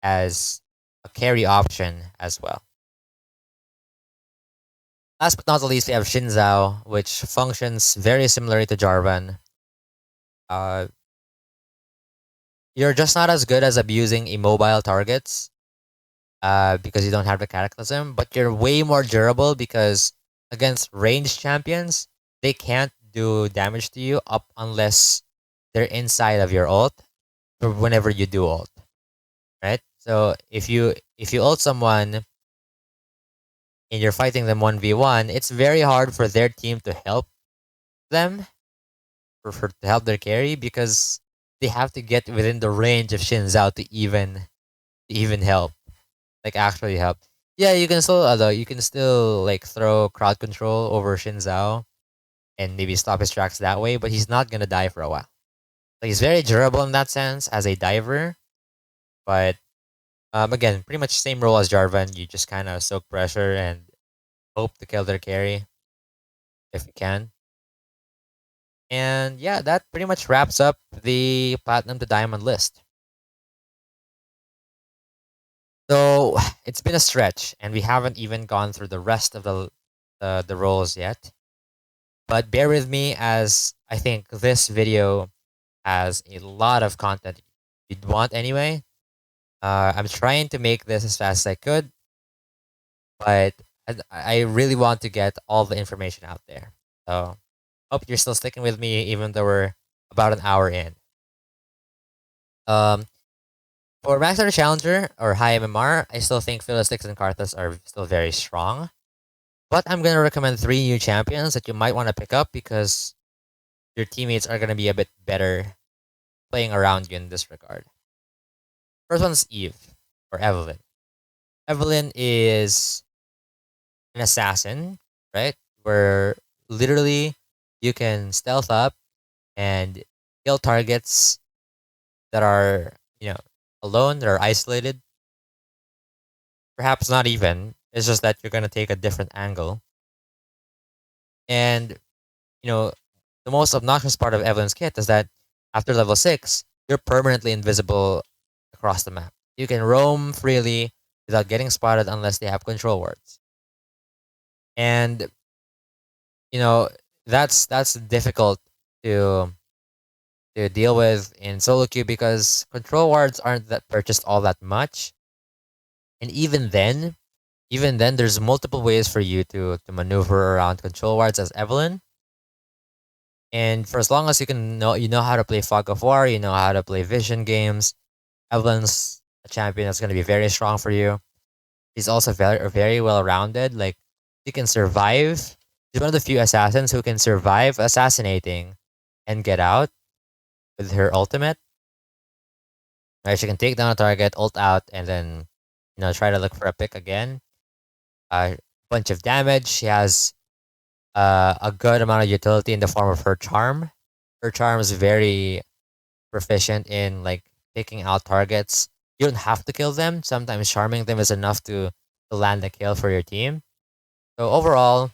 as a carry option as well. Last but not the least, we have Shinzao, which functions very similarly to Jarvan. Uh, you're just not as good as abusing immobile targets because you don't have the Cataclysm, but you're way more durable because against ranged champions, they can't do damage to you up unless they're inside of your ult or whenever you do ult, right? So if you ult someone and you're fighting them 1v1, it's very hard for their team to help them to help their carry because they have to get within the range of Shinzao to even help, like actually help. Yeah, you can still although you can still like throw crowd control over Shinzao and maybe stop his tracks that way, but he's not gonna die for a while. So he's very durable in that sense as a diver, but again, pretty much same role as Jarvan. You just kind of soak pressure and hope to kill their carry if you can. And yeah, that pretty much wraps up the platinum to diamond list. So it's been a stretch, and we haven't even gone through the rest of the roles yet. But bear with me, as I think this video has a lot of content you'd want anyway. I'm trying to make this as fast as I could, but I really want to get all the information out there. So hope you're still sticking with me, even though we're about an hour in. Um, for Master Challenger or High MMR, I still think Fiddlesticks and Karthus are still very strong. But I'm gonna recommend three new champions that you might want to pick up because your teammates are gonna be a bit better playing around you in this regard. First one's Eve or Evelyn. Evelyn is an assassin, right? Where literally you can stealth up and kill targets that are, alone, that are isolated. Perhaps not even. It's just that you're gonna take a different angle. And you know, the most obnoxious part of Evelyn's kit is that after level 6, you're permanently invisible across the map. You can roam freely without getting spotted unless they have control wards. And you know, that's difficult to deal with in solo queue because control wards aren't that purchased all that much. And even then there's multiple ways for you to maneuver around control wards as Evelyn. And for as long as you know how to play Fog of War, you know how to play vision games, Evelyn's a champion that's going to be very strong for you. She's also very well rounded. Like she can survive. She's one of the few assassins who can survive assassinating and get out with her ultimate. Right, she can take down a target, ult out, and then try to look for a pick again. A bunch of damage. She has a good amount of utility in the form of her charm. Her charm is very proficient in like picking out targets. You don't have to kill them. Sometimes charming them is enough to land a kill for your team. So overall,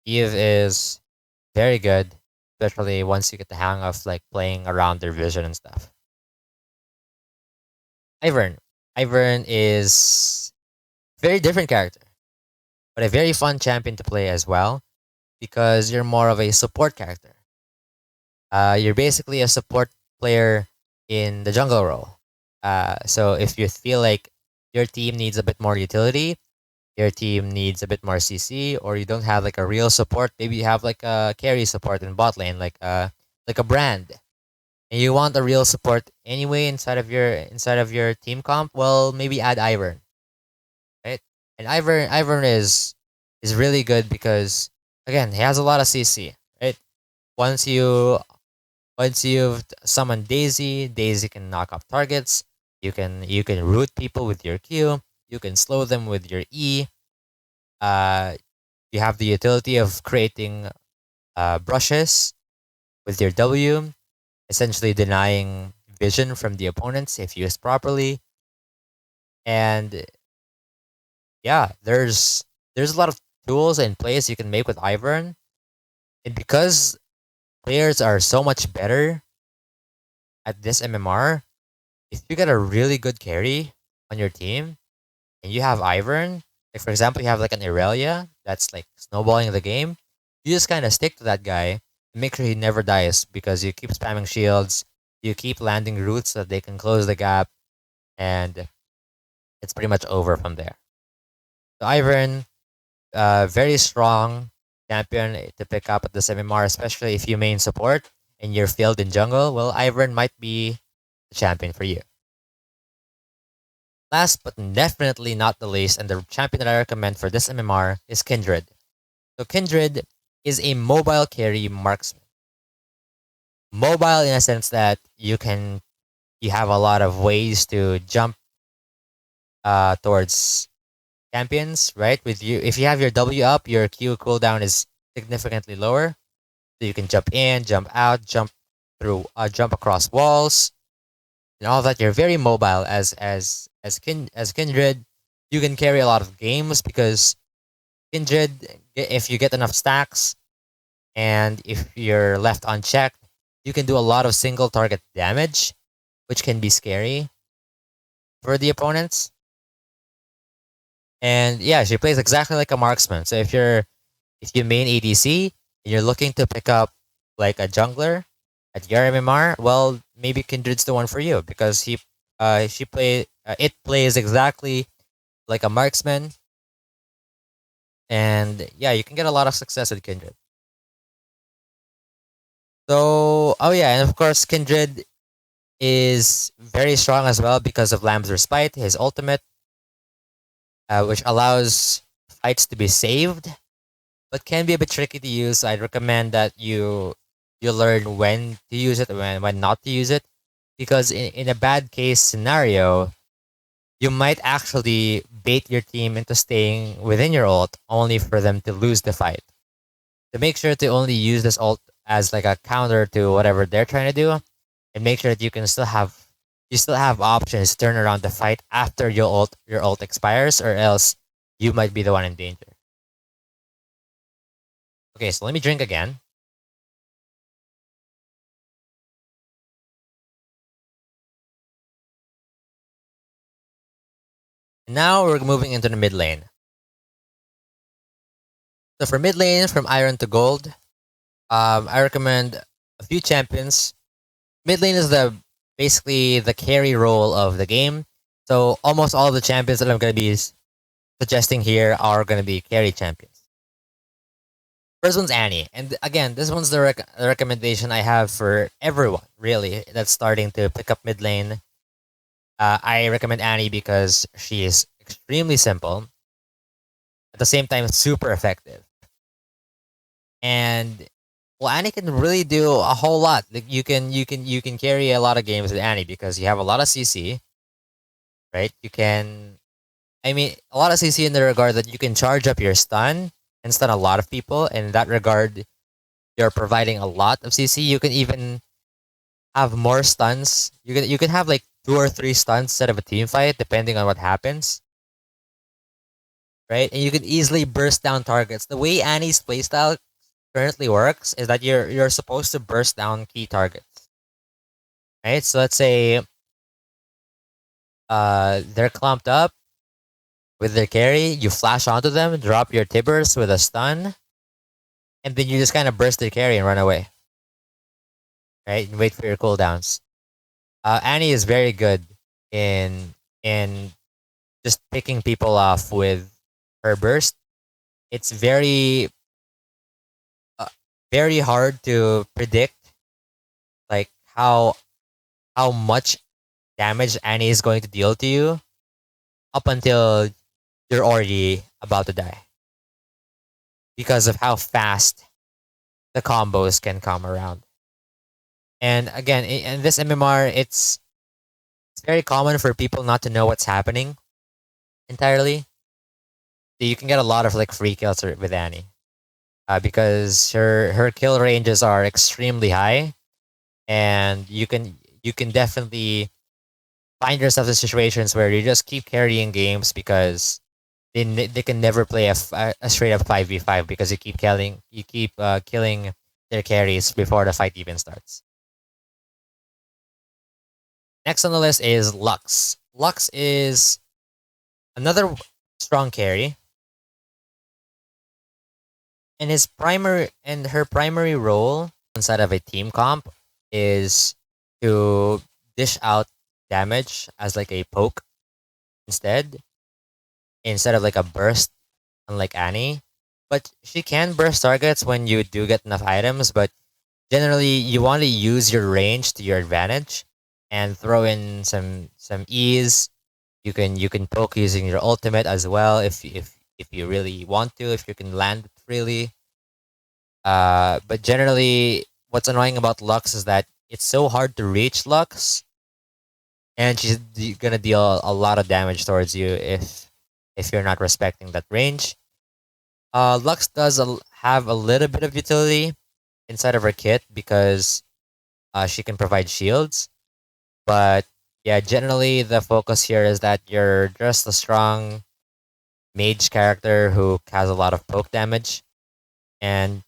Eve is very good, especially once you get the hang of like playing around their vision and stuff. Ivern. Ivern is very different character, but a very fun champion to play as well because you're more of a support character. You're basically a support player in the jungle role. So if you feel like your team needs a bit more utility, your team needs a bit more CC, or you don't have like a real support, maybe you have like a carry support in bot lane, like a brand, and you want a real support anyway inside of your team comp. Well, maybe add Ivern, right? And Ivern is really good because again he has a lot of CC, right? Once you Once you've summoned Daisy, Daisy can knock off targets. You can root people with your Q. You can slow them with your E. Uh, you have the utility of creating brushes with your W, essentially denying vision from the opponents if used properly. And yeah, there's a lot of tools and plays you can make with Ivern, and because players are so much better at this MMR, if you get a really good carry on your team and you have Ivern, like for example, you have like an Irelia that's like snowballing the game, you just kind of stick to that guy and make sure he never dies because you keep spamming shields, you keep landing roots so that they can close the gap, and it's pretty much over from there. So Ivern, very strong champion to pick up at the MMR, especially if you main support and you're filled in jungle. Well, Ivern might be the champion for you. Last but definitely not the least, and the champion that I recommend for this MMR is Kindred. So Kindred is a mobile carry marksman. Mobile in a sense that you have a lot of ways to jump towards champions, right? With you, if you have your W up, your Q cooldown is significantly lower. So you can jump in, jump out, jump across walls, and all that. You're very mobile as Kindred. You can carry a lot of games because Kindred, if you get enough stacks, And if you're left unchecked, you can do a lot of single target damage, which can be scary for the opponents. And yeah, she plays exactly like a marksman. So if you main ADC and you're looking to pick up like a jungler at your MMR, well, maybe Kindred's the one for you because she play it plays exactly like a marksman, and yeah, you can get a lot of success with Kindred. So, oh yeah, and of course, Kindred is very strong as well because of Lamb's Respite, his ultimate, which allows fights to be saved, but can be a bit tricky to use. I'd recommend that you learn when to use it and when not to use it, because in a bad case scenario, you might actually bait your team into staying within your ult only for them to lose the fight. So make sure to only use this ult as like a counter to whatever they're trying to do, and make sure that you still have options to turn around the fight after your ult expires, or else you might be the one in danger. Okay, so let me drink again. Now we're moving into the mid lane. So for mid lane, from iron to gold, I recommend a few champions. Mid lane is the basically the carry role of the game. So almost all of the champions that I'm going to be suggesting here are going to be carry champions. First one's Annie, and again, this one's the recommendation I have for everyone really that's starting to pick up mid lane. I recommend Annie because she is extremely simple, at the same time super effective. And well, Annie can really do a whole lot. Like you can carry a lot of games with Annie because you have a lot of CC, right? You can, I mean, a lot of CC in the regard that you can charge up your stun and stun a lot of people. In that regard, you're providing a lot of CC. You can even have more stuns. You can have like 2 or 3 stuns instead of a team fight, depending on what happens, right? And you can easily burst down targets. The way Annie's playstyle currently works is that you're supposed to burst down key targets, right? So let's say they're clumped up with their carry, you flash onto them, drop your Tibbers with a stun, and then you just kind of burst their carry and run away, right? And wait for your cooldowns. Annie is very good in just picking people off with her burst. It's uh, very hard to predict like how much damage Annie is going to deal to you up until you're already about to die because of how fast the combos can come around. And again, in this MMR, it's very common for people not to know what's happening entirely. So you can get a lot of like free kills with Annie, because her kill ranges are extremely high, and you can definitely find yourself in situations where you just keep carrying games because they can never play a straight up 5v5 because you keep killing their carries before the fight even starts. Next on the list is Lux. Lux is another strong carry, and her primary role inside of a team comp is to dish out damage as like a poke instead of like a burst, unlike Annie. But she can burst targets when you do get enough items, but generally you want to use your range to your advantage and throw in some ease. You can poke using your ultimate as well if you really want to, if you can land it freely. But generally, what's annoying about Lux is that it's so hard to reach Lux, and she's gonna deal a lot of damage towards you if you're not respecting that range. Lux does have a little bit of utility inside of her kit because she can provide shields, but yeah, generally the focus here is that you're just a strong mage character who has a lot of poke damage, and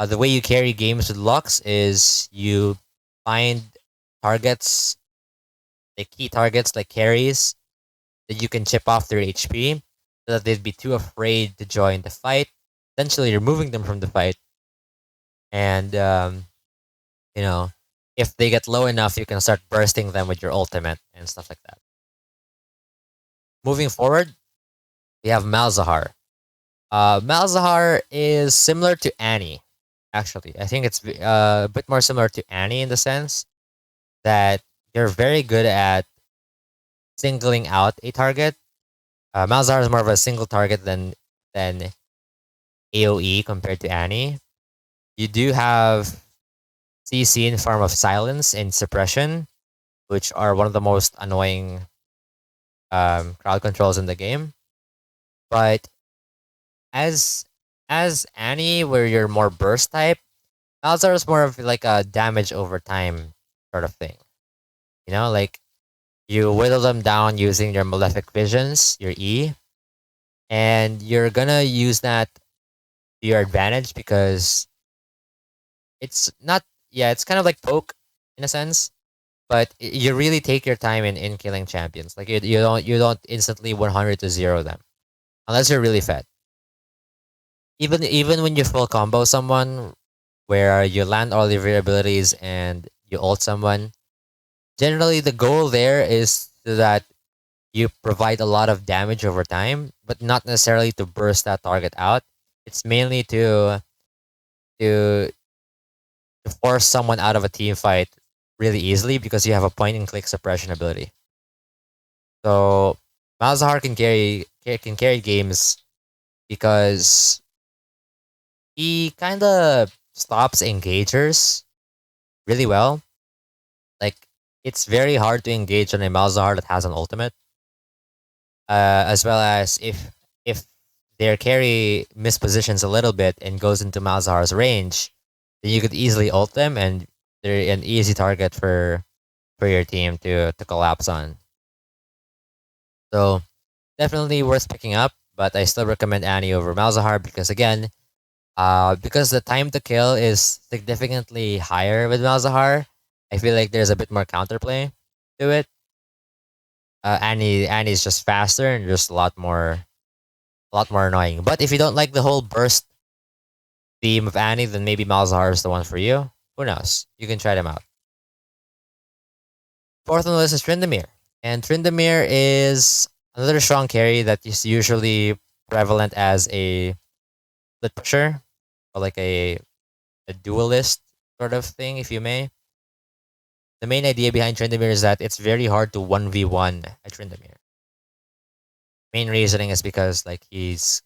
The way you carry games with Lux is you find targets, like key targets, like carries that you can chip off their HP, so that they'd be too afraid to join the fight. Essentially, removing them from the fight, and you know, if they get low enough, you can start bursting them with your ultimate and stuff like that. Moving forward, we have Malzahar. Malzahar is similar to Annie, actually. I think it's a bit more similar to Annie in the sense that you're very good at singling out a target. Malzahar is more of a single target than AoE compared to Annie. You do have CC in form of silence and suppression, which are one of the most annoying crowd controls in the game. But as as Annie, where you're more burst type, Malzahar is more of like a damage over time sort of thing. You know, like you whittle them down using your malefic visions, your E, and you're gonna use that to your advantage because it's not. Yeah, it's kind of like poke in a sense, but you really take your time in killing champions. Like you don't instantly 100 to 0 them unless you're really fed. Even when you full combo someone where you land all of your abilities and you ult someone, generally the goal there is so that you provide a lot of damage over time, but not necessarily to burst that target out. It's mainly to to force someone out of a team fight really easily because you have a point and click suppression ability. So Malzahar can carry games because he kind of stops engagers really well. Like it's very hard to engage on a Malzahar that has an ultimate, as well as if their carry mispositions a little bit and goes into Malzahar's range, then you could easily ult them and they're an easy target for your team to collapse on. So definitely worth picking up, but I still recommend Annie over Malzahar because again, because the time to kill is significantly higher with Malzahar, I feel like there's a bit more counterplay to it. Annie's just faster and just a lot more annoying. But if you don't like the whole burst theme of Annie, then maybe Malzahar is the one for you. Who knows? You can try them out. Fourth on the list is Tryndamere. And Tryndamere is another strong carry that is usually prevalent as a split pusher or like a duelist sort of thing, if you may. The main idea behind Tryndamere is that it's very hard to 1v1 a Tryndamere. Main reasoning is because like he's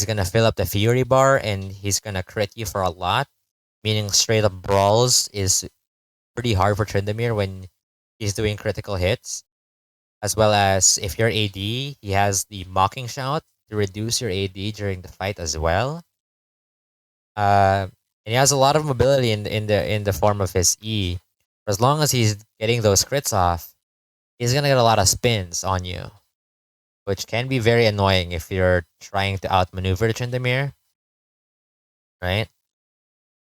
gonna fill up the Fury bar and he's gonna crit you for a lot, meaning straight up brawls is pretty hard for Tryndamere when he's doing critical hits. As well as if you're AD, he has the mocking shout to reduce your AD during the fight as well. And he has a lot of mobility in the form of his E. As long as he's getting those crits off, he's gonna get a lot of spins on you, which can be very annoying if you're trying to outmaneuver Tryndamere, right?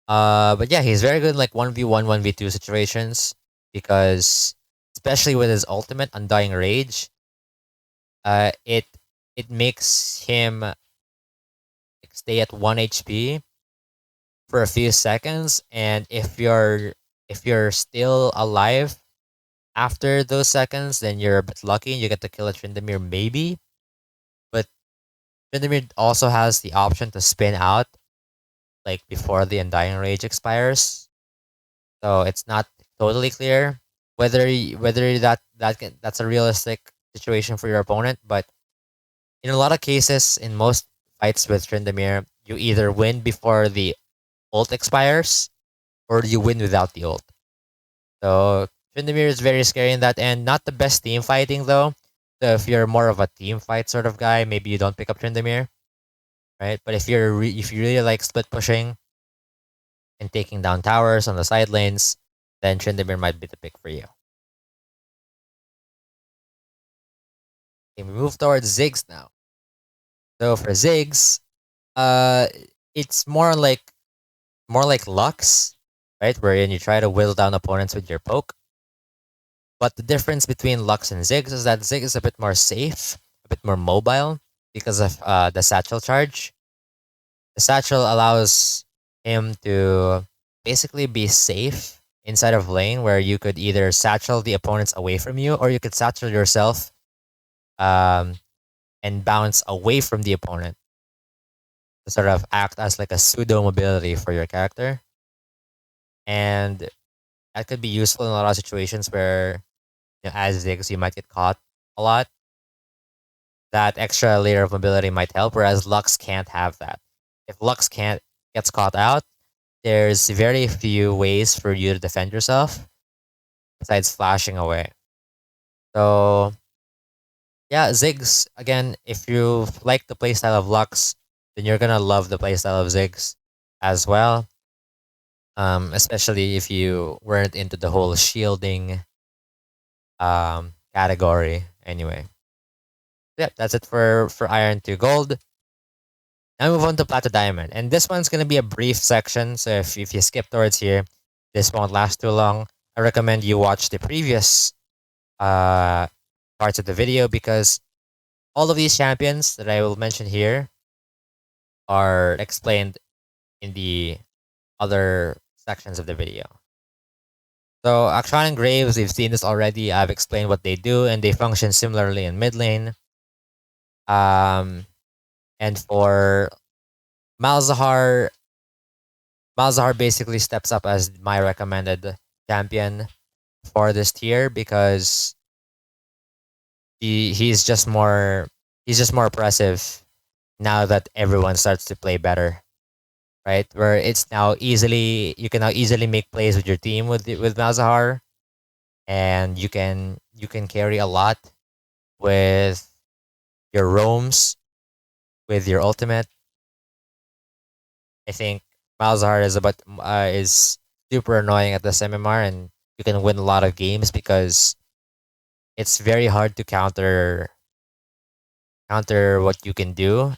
But yeah, he's very good in like 1v1, 1v2 situations because especially with his ultimate Undying Rage, it it makes him like, stay at 1 HP for a few seconds, and if you're still alive after those seconds, then you're a bit lucky and you get to kill a Tryndamere maybe. But Tryndamere also has the option to spin out like before the Undying Rage expires. So it's not totally clear whether that's a realistic situation for your opponent. But in a lot of cases, in most fights with Tryndamere, you either win before the ult expires or you win without the ult. So Tryndamere is very scary in that end. Not the best team fighting though. So if you're more of a team fight sort of guy, maybe you don't pick up Tryndamere, right? But if you really like split pushing and taking down towers on the side lanes, then Tryndamere might be the pick for you. Okay, we move towards Ziggs now. So for Ziggs, uh, it's more like more like Lux, right? Wherein you try to whittle down opponents with your poke. But the difference between Lux and Ziggs is that Ziggs is a bit more safe, a bit more mobile because of the satchel charge. The satchel allows him to basically be safe inside of lane where you could either satchel the opponents away from you or you could satchel yourself um, and bounce away from the opponent to sort of act as like a pseudo mobility for your character. And that could be useful in a lot of situations where, as Ziggs, you might get caught a lot. That extra layer of mobility might help, whereas Lux can't have that. If Lux can't gets caught out, there's very few ways for you to defend yourself besides flashing away. So yeah, Ziggs again. If you like the playstyle of Lux, then you're gonna love the playstyle of Ziggs as well. Especially if you weren't into the whole shielding category. Anyway, yep, that's it for Iron to Gold. Now move on to Platinum Diamond, and this one's gonna be a brief section. So if you skip towards here, this won't last too long. I recommend you watch the previous uh, parts of the video because all of these champions that I will mention here are explained in the other sections of the video. So Akshan and Graves, we've seen this already. I've explained what they do, and they function similarly in mid lane. And for Malzahar, Malzahar basically steps up as my recommended champion for this tier because he's just more oppressive now that everyone starts to play better, right? Where it's now easily you can now easily make plays with your team with Malzahar, and you can carry a lot with your roams with your ultimate. I think Malzahar is super annoying at the MMR, and you can win a lot of games because it's very hard to counter what you can do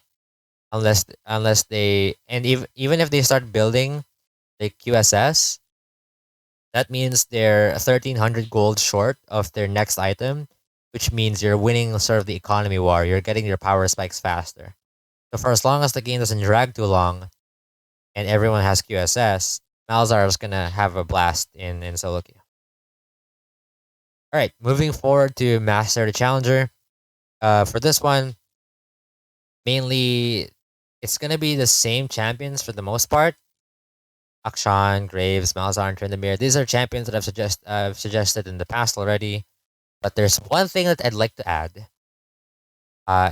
unless they and even if they start building like QSS, that means they're 1,300 gold short of their next item, which means you're winning sort of the economy war. You're getting your power spikes faster. So for as long as the game doesn't drag too long and everyone has QSS, Malzar is gonna have a blast in solo queue. All right, moving forward to Master the Challenger. For this one, mainly it's gonna be the same champions for the most part. Akshan, Graves, Malzahar, and Tryndamere. These are champions that I've suggested in the past already. But there's one thing that I'd like to add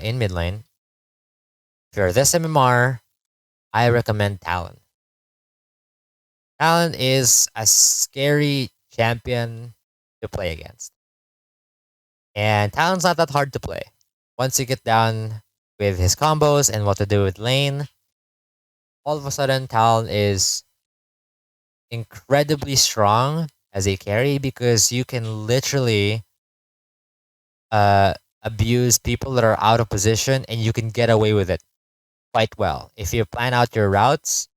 in mid lane. If you're this MMR, I recommend Talon. Talon is a scary champion to play against. And Talon's not that hard to play. Once you get down with his combos and what to do with lane, all of a sudden Talon is incredibly strong as a carry because you can literally uh, abuse people that are out of position and you can get away with it quite well. If you plan out your routes,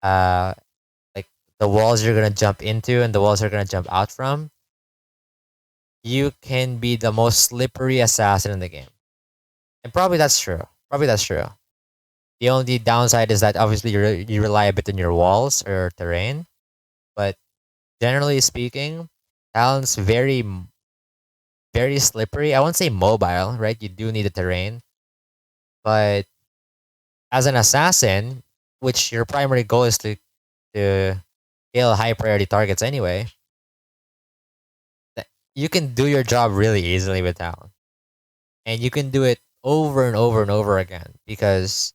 uh, like the walls you're gonna jump into and the walls you're gonna jump out from, you can be the most slippery assassin in the game. And probably that's true. Probably that's true. The only downside is that obviously you rely a bit on your walls or terrain, but generally speaking, Talon's very slippery. I won't say mobile, right? You do need the terrain, but as an assassin, which your primary goal is to kill high priority targets anyway, you can do your job really easily with Talon. And you can do it over and over and over again because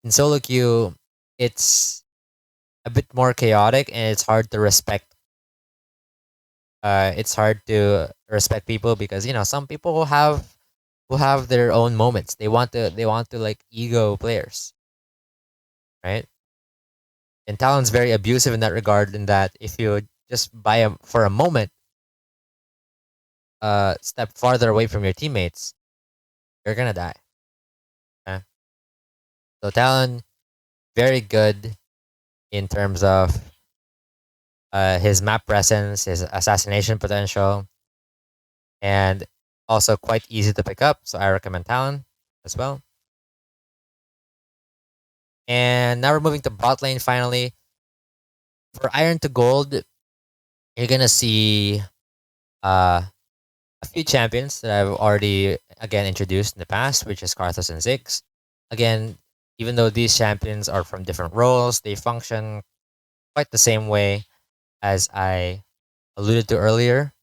in solo queue, it's a bit more chaotic and it's hard to respect. It's hard to respect people because some people will have their own moments. They want to like ego players, right? And Talon's very abusive in that regard. In that if you just for a moment, step farther away from your teammates, you're gonna die. Okay? So Talon, very good. in terms of his map presence, his assassination potential, and also quite easy to pick up. So I recommend Talon as well. And now we're moving to bot lane finally. For Iron to Gold, you're gonna see uh, a few champions that I've already again introduced in the past, which is Karthus and Ziggs. Again, even though these champions are from different roles, they function quite the same way as I alluded to earlier.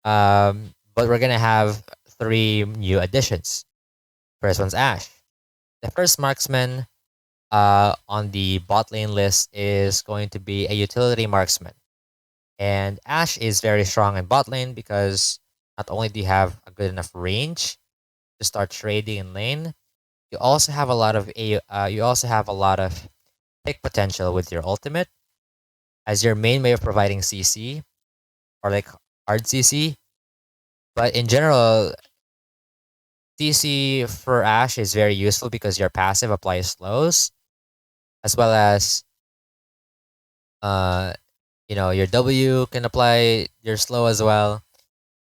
But we're gonna have three new additions. First one's Ashe. The first marksman on the bot lane list is going to be a utility marksman. And Ashe is very strong in bot lane because not only do you have a good enough range to start trading in lane, you also have a lot of pick potential with your ultimate as your main way of providing CC or like hard CC. But in general, CC for Ashe is very useful because your passive applies slows as well as uh your W can apply your slow as well.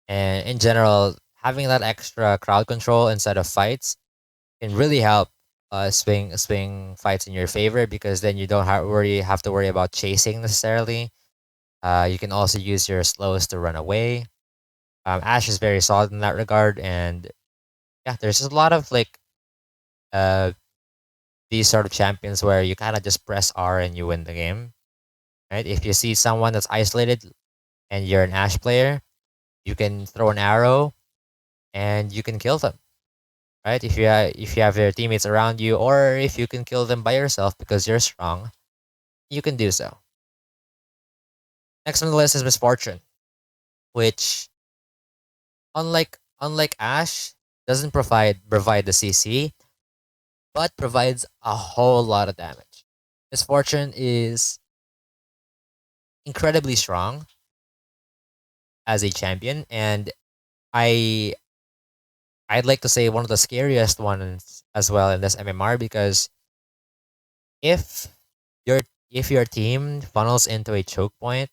And in general, having that extra crowd control instead of fights can really help swing fights in your favor because then you don't have to worry about chasing necessarily. You can also use your slows to run away. Ash is very solid in that regard, and yeah, there's just a lot of like uh, these sort of champions where you kind of just press R and you win the game, right? If you see someone that's isolated and you're an Ash player, you can throw an arrow and you can kill them, right? If you have your teammates around you, or if you can kill them by yourself because you're strong, you can do so. Next on the list is Misfortune, which unlike Ash doesn't provide the CC, but provides a whole lot of damage. Misfortune is incredibly strong as a champion, and I I'd like to say one of the scariest ones as well in this MMR because if your if your team funnels into a choke point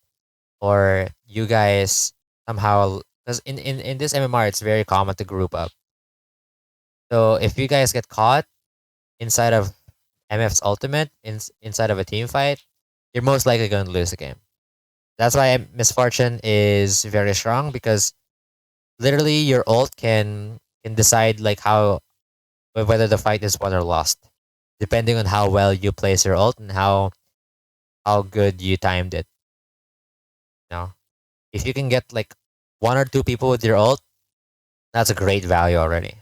or you guys somehow because in this MMR it's very common to group up. So if you guys get caught inside of MF's ultimate inside of a team fight, you're most likely going to lose the game. That's why Misfortune is very strong because literally your ult can decide like how whether the fight is won or lost, depending on how well you place your ult and how good you timed it. You know, if you can get like one or two people with your ult, that's a great value already.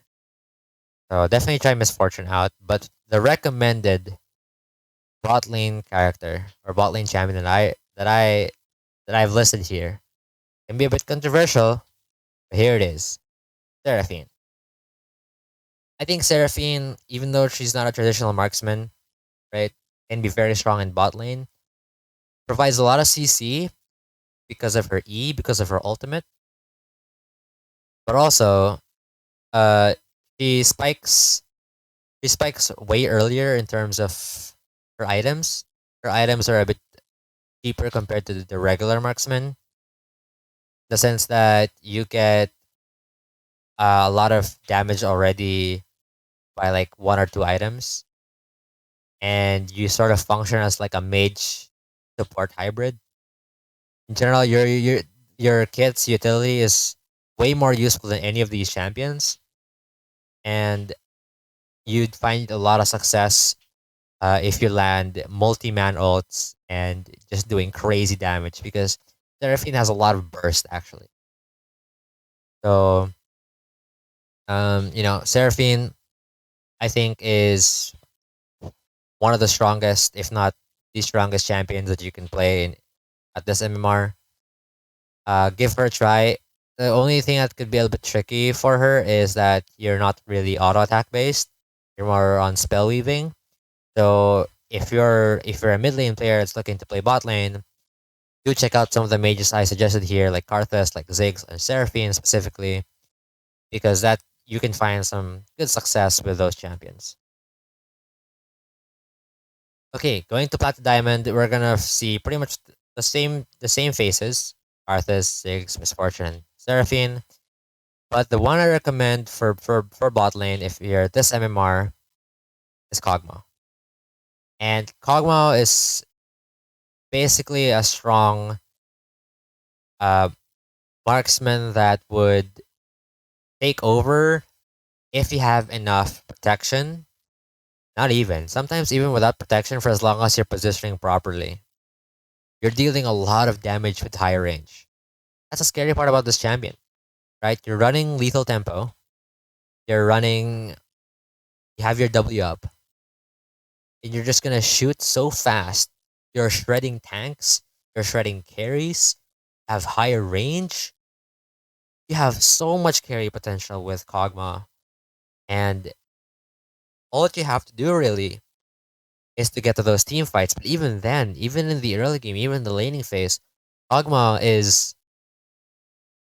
So definitely try Misfortune out. But the recommended bot lane character or bot lane champion that I've listed here can be a bit controversial, but here it is. Seraphine. I think Seraphine, even though she's not a traditional marksman, right, can be very strong in bot lane. Provides a lot of CC because of her E, because of her ultimate. But also, uh she spikes she spikes way earlier in terms of her items. Her items are a bit cheaper compared to the regular marksman. The sense that you get a lot of damage already by like one or two items, and you sort of function as like a mage support hybrid. In general, your kit's utility is way more useful than any of these champions, and you'd find a lot of success if you land multi-man ults and just doing crazy damage because Seraphine has a lot of burst actually. So Seraphine I think is one of the strongest, if not the strongest champions that you can play at this MMR. Give her a try. The only thing that could be a little bit tricky for her is that you're not really auto attack based. You're more on spell weaving. So if you're a mid lane player that's looking to play bot lane, do check out some of the mages I suggested here, like Karthus, like Ziggs, and Seraphine specifically, because that you can find some good success with those champions. Okay, going to Plat Diamond, we're gonna see pretty much the same faces: Arthas, Ziggs, Misfortune, and Seraphine. But the one I recommend for bot lane if you're this MMR is Kog'Maw. And Kog'Maw is basically a strong uh, marksman that would take over if you have enough protection. Not even. Sometimes even without protection, for as long as you're positioning properly, you're dealing a lot of damage with high range. That's the scary part about this champion, right? You're running lethal tempo. You're running. You have your W up, and you're just gonna shoot so fast. You're shredding tanks. You're shredding carries. Have higher range. You have so much carry potential with Kog'Maw, and all that you have to do really is to get to those team fights. But even then, even in the early game, even in the laning phase, Kog'Maw is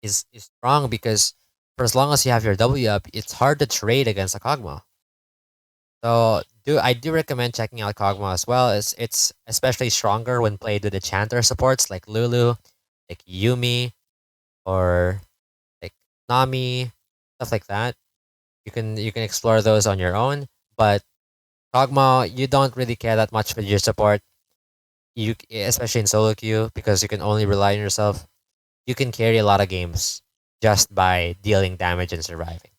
strong because for as long as you have your W up, it's hard to trade against a Kog'Maw. So I do recommend checking out Kog'Maw as well. It's especially stronger when played with the Chanter supports like Lulu, like Yumi, or like Nami, stuff like that. You can explore those on your own. But Kog'Maw, you don't really care that much with your support. Especially in solo queue because you can only rely on yourself. You can carry a lot of games just by dealing damage and surviving.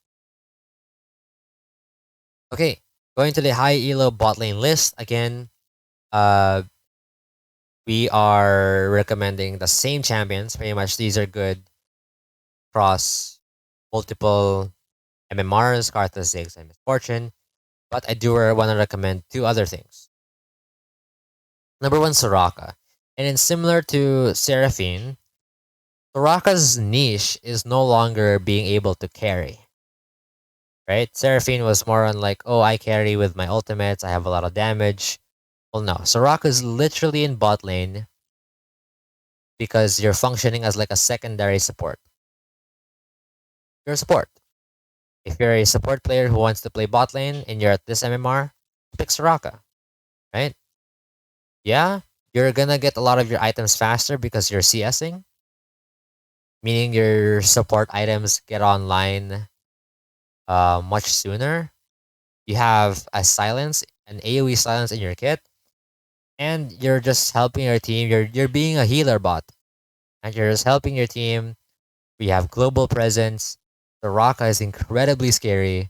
Okay, going to the high elo bot lane list again. Uh, we are recommending the same champions. Pretty much, these are good across multiple MMRs, Karthus, Ziggs, and Misfortune. But I do want to recommend two other things. Number one, Soraka. And then similar to Seraphine, Soraka's niche is no longer being able to carry. Right? Seraphine was more on like, oh, I carry with my ultimates, I have a lot of damage. Well, no. Soraka's literally in bot lane because you're functioning as like a secondary support. You're a support. If you're a support player who wants to play bot lane and you're at this MMR, pick Soraka, right? Yeah, you're gonna get a lot of your items faster because you're CSing, meaning your support items get online much sooner. You have a silence, an AoE silence in your kit, and you're just helping your team. You're being a healer bot, and you're just helping your team. We have global presence. Soraka is incredibly scary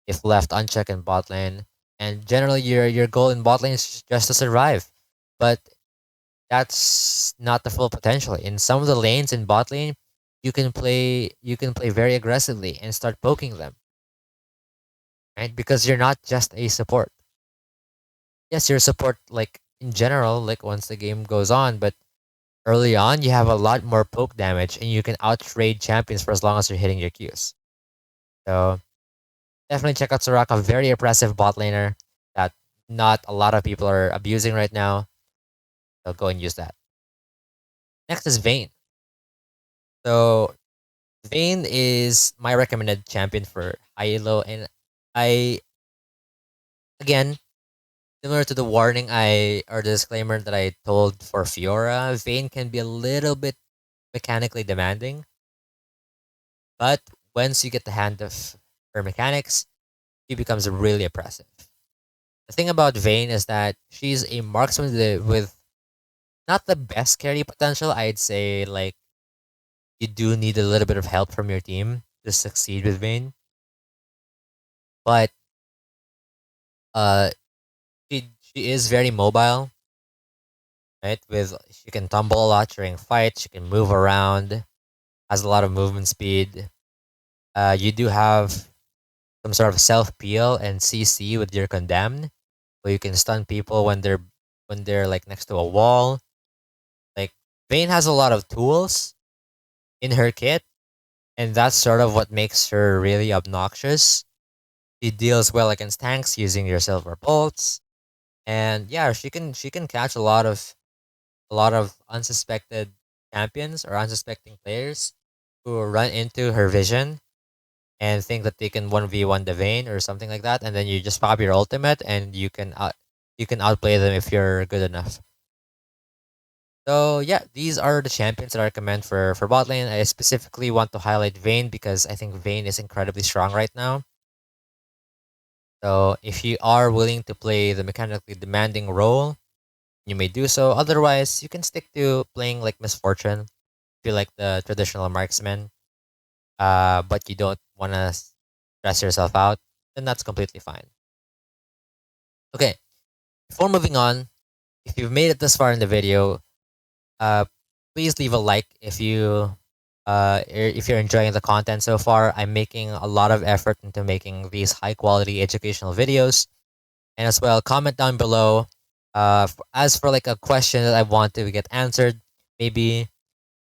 if left unchecked in bot lane. And generally, your goal in bot lane is just to survive. But that's not the full potential. In some of the lanes in bot lane, you can play very aggressively and start poking them, right? Because you're not just a support. Yes, you're a support like in general, like once the game goes on, but early on you have a lot more poke damage and you can out trade champions for as long as you're hitting your Qs. So definitely check out Soraka, very oppressive bot laner that not a lot of people are abusing right now. So go and use that. Next is Vayne. So Vayne is my recommended champion for high elo, and I again similar to the warning I or the disclaimer that I told for Fiora, Vayne can be a little bit mechanically demanding, but once you get the hand of her mechanics, she becomes really oppressive. The thing about Vayne is that she's a marksman with not the best carry potential. I'd say like you do need a little bit of help from your team to succeed with Vayne, but uh, she is very mobile, right? With she can tumble a lot during fights. She can move around, has a lot of movement speed. You do have some sort of self peel and CC with your condemned, where you can stun people when they're like next to a wall. Like Vayne has a lot of tools in her kit, and that's sort of what makes her really obnoxious. She deals well against tanks using your silver bolts, and yeah, she can catch a lot of unsuspected champions or unsuspecting players who run into her vision and think that they can 1v1 the Vayne or something like that, and then you just pop your ultimate and you can you can outplay them if you're good enough. So yeah, these are the champions that I recommend for bot lane. I specifically want to highlight Vayne because I think Vayne is incredibly strong right now. So if you are willing to play the mechanically demanding role, you may do so. Otherwise, you can stick to playing like Misfortune if you like the traditional marksman, but you don't want to stress yourself out, then that's completely fine. Okay, before moving on, if you've made it this far in the video, uh, please leave a like if you're enjoying the content so far. I'm making a lot of effort into making these high quality educational videos, and as well comment down below. As for like a question that I want to get answered, maybe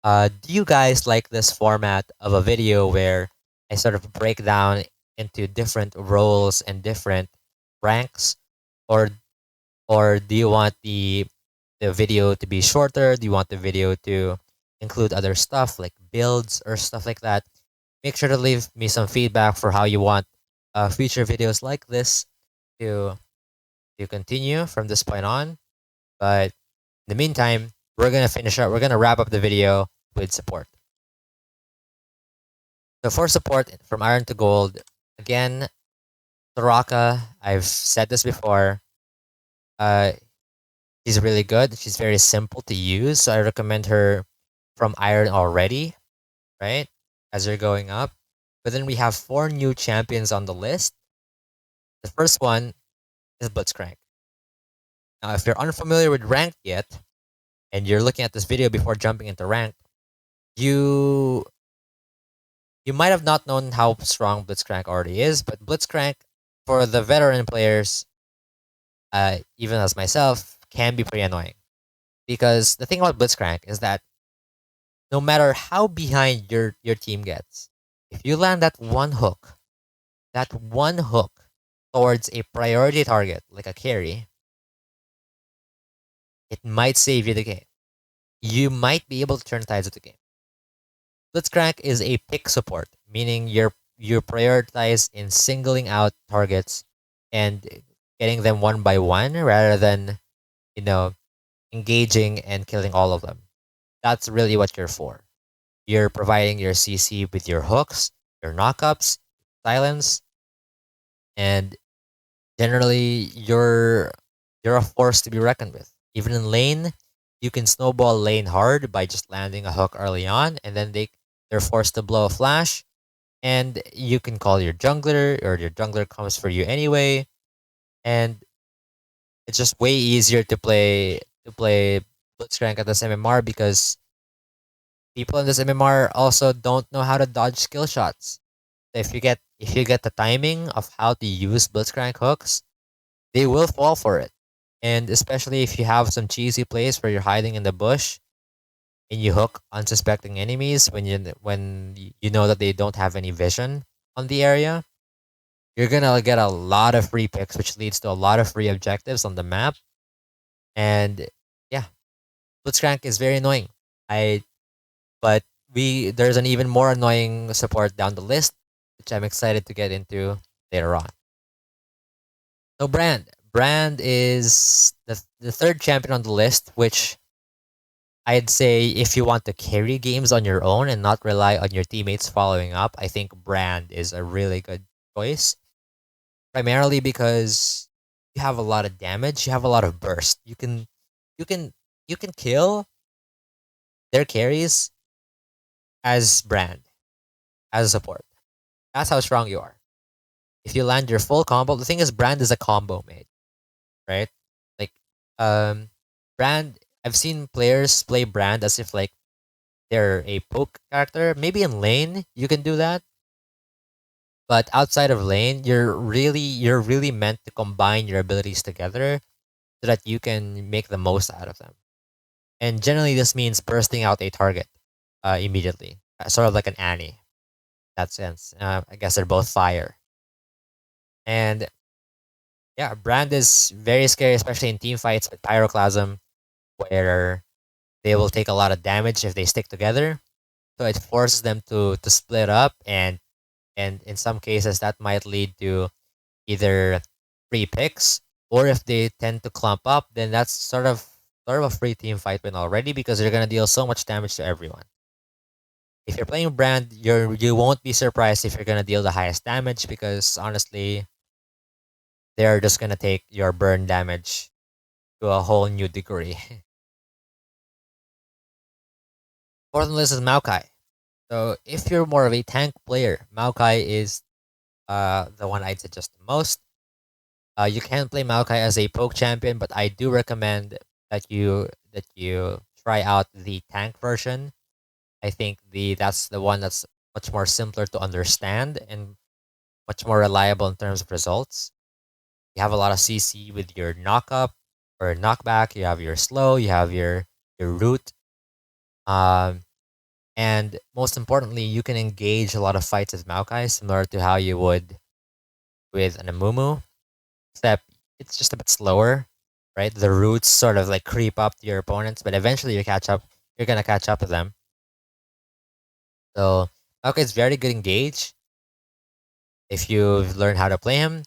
do you guys like this format of a video where I sort of break down into different roles and different ranks, or do you want the video to be shorter? Do you want the video to include other stuff like builds or stuff like that? Make sure to leave me some feedback for how you want future videos like this to continue from this point on. But in the meantime, we're gonna finish up. We're gonna wrap up the video with support. So for support from iron to gold, again, Soraka. I've said this before. Uh, she's really good. She's very simple to use. So I recommend her from iron already, right? As you're going up. But then we have 4 new champions on the list. The first one is Blitzcrank. Now, if you're unfamiliar with ranked yet, and you're looking at this video before jumping into ranked, you might have not known how strong Blitzcrank already is, but Blitzcrank, for the veteran players, even as myself, can be pretty annoying. Because the thing about Blitzcrank is that no matter how behind your team gets, if you land that one hook towards a priority target like a carry, it might save you the game. You might be able to turn tides of the game. Blitzcrank is a pick support, meaning you prioritize in singling out targets and getting them one by one rather than, you know, engaging and killing all of them. That's really what you're for. You're providing your CC with your hooks, your knockups, silence, and generally you're a force to be reckoned with. Even in lane, you can snowball lane hard by just landing a hook early on, and then they're forced to blow a flash, and you can call your jungler, or your jungler comes for you anyway, and it's just way easier to play Blitzcrank at this MMR because people in this MMR also don't know how to dodge skill shots. So if you get the timing of how to use Blitzcrank hooks, they will fall for it. And especially if you have some cheesy plays where you're hiding in the bush and you hook unsuspecting enemies when you know that they don't have any vision on the area, you're gonna get a lot of free picks, which leads to a lot of free objectives on the map. And yeah, Blitzcrank is very annoying. I but we there's an even more annoying support down the list, which I'm excited to get into later on. So Brand is the third champion on the list, which I'd say if you want to carry games on your own and not rely on your teammates following up, I think Brand is a really good choice. Primarily because you have a lot of damage, you have a lot of burst. You can you can kill their carries as Brand, as a support. That's how strong you are. If you land your full combo, the thing is Brand is a combo mate, right? Like um Brand, I've seen players play Brand as if like they're a poke character. Maybe in lane you can do that, but outside of lane, you're really meant to combine your abilities together so that you can make the most out of them. And generally, this means bursting out a target immediately, sort of like an Annie. In that sense, I guess they're both fire. And yeah, Brand is very scary, especially in team fights with Pyroclasm, where they will take a lot of damage if they stick together. So it forces them to split up, and in some cases that might lead to either free picks or if they tend to clump up, then that's sort of a free team fight win already because they're gonna deal so much damage to everyone. If you're playing Brand, you won't be surprised if you're gonna deal the highest damage because honestly, they're just gonna take your burn damage to a whole new degree. Fourth on the list is Maokai. So if you're more of a tank player, Maokai is the one I'd suggest the most. You can play Maokai as a poke champion, but I do recommend that you try out the tank version. I think that's the one that's much more simpler to understand and much more reliable in terms of results. You have a lot of CC with your knock up or knockback. You have your slow. You have your root. Um, and most importantly, you can engage a lot of fights with Maokai, similar to how you would with an Amumu, except it's just a bit slower, right? The roots sort of like creep up to your opponents, but eventually you catch up. You're gonna catch up with them. So Maokai is very good engage if you've learned how to play him,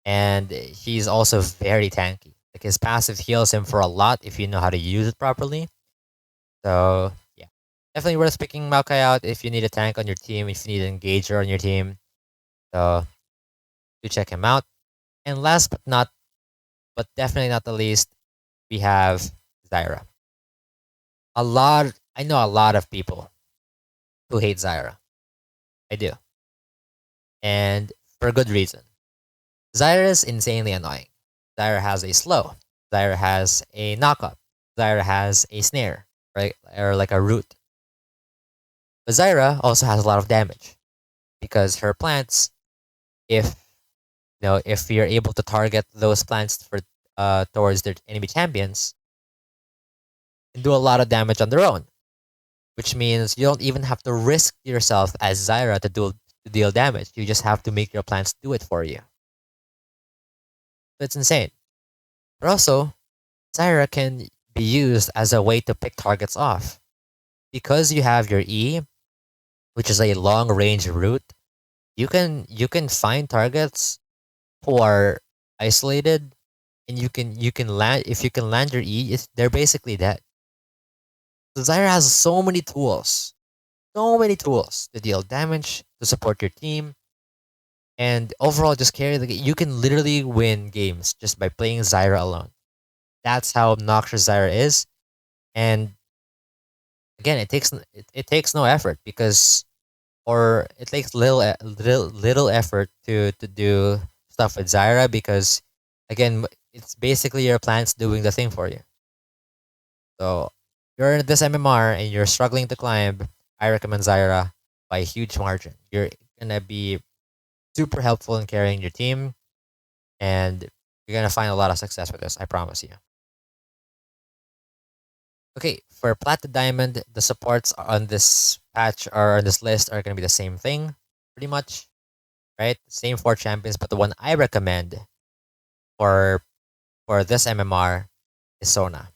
and he's also very tanky. Like his passive heals him for a lot if you know how to use it properly. So yeah, definitely worth picking Maokai out if you need a tank on your team, if you need an engager on your team. So do check him out. And last but definitely not the least, we have Zyra. I know a lot of people who hate Zyra. I do, and for good reason. Zyra is insanely annoying. Zyra has a slow. Zyra has a knockup. Zyra has a snare, right, or like a root. But Zyra also has a lot of damage because her plants, if if you're able to target those plants for towards their enemy champions, can do a lot of damage on their own. Which means you don't even have to risk yourself as Zyra to deal damage. You just have to make your plants do it for you. So it's insane. But also, Zyra can be used as a way to pick targets off. Because you have your E, which is a long range route, you can find targets who are isolated, and you can land if you can land your E, they're basically dead. So Zyra has so many tools to deal damage, to support your team, and overall just carry the game. You can literally win games just by playing Zyra alone. That's how obnoxious Zyra is. And again, it takes no effort because or it takes little effort to do stuff with Zyra because again, it's basically your plants doing the thing for you. So you're in this MMR and you're struggling to climb, I recommend Zyra by a huge margin. You're gonna be super helpful in carrying your team, and you're gonna find a lot of success with this. I promise you. Okay, for Plat to Diamond, the supports on this patch or on this list are gonna be the same thing, pretty much, right? Same four champions, but the one I recommend for for this MMR is Sona.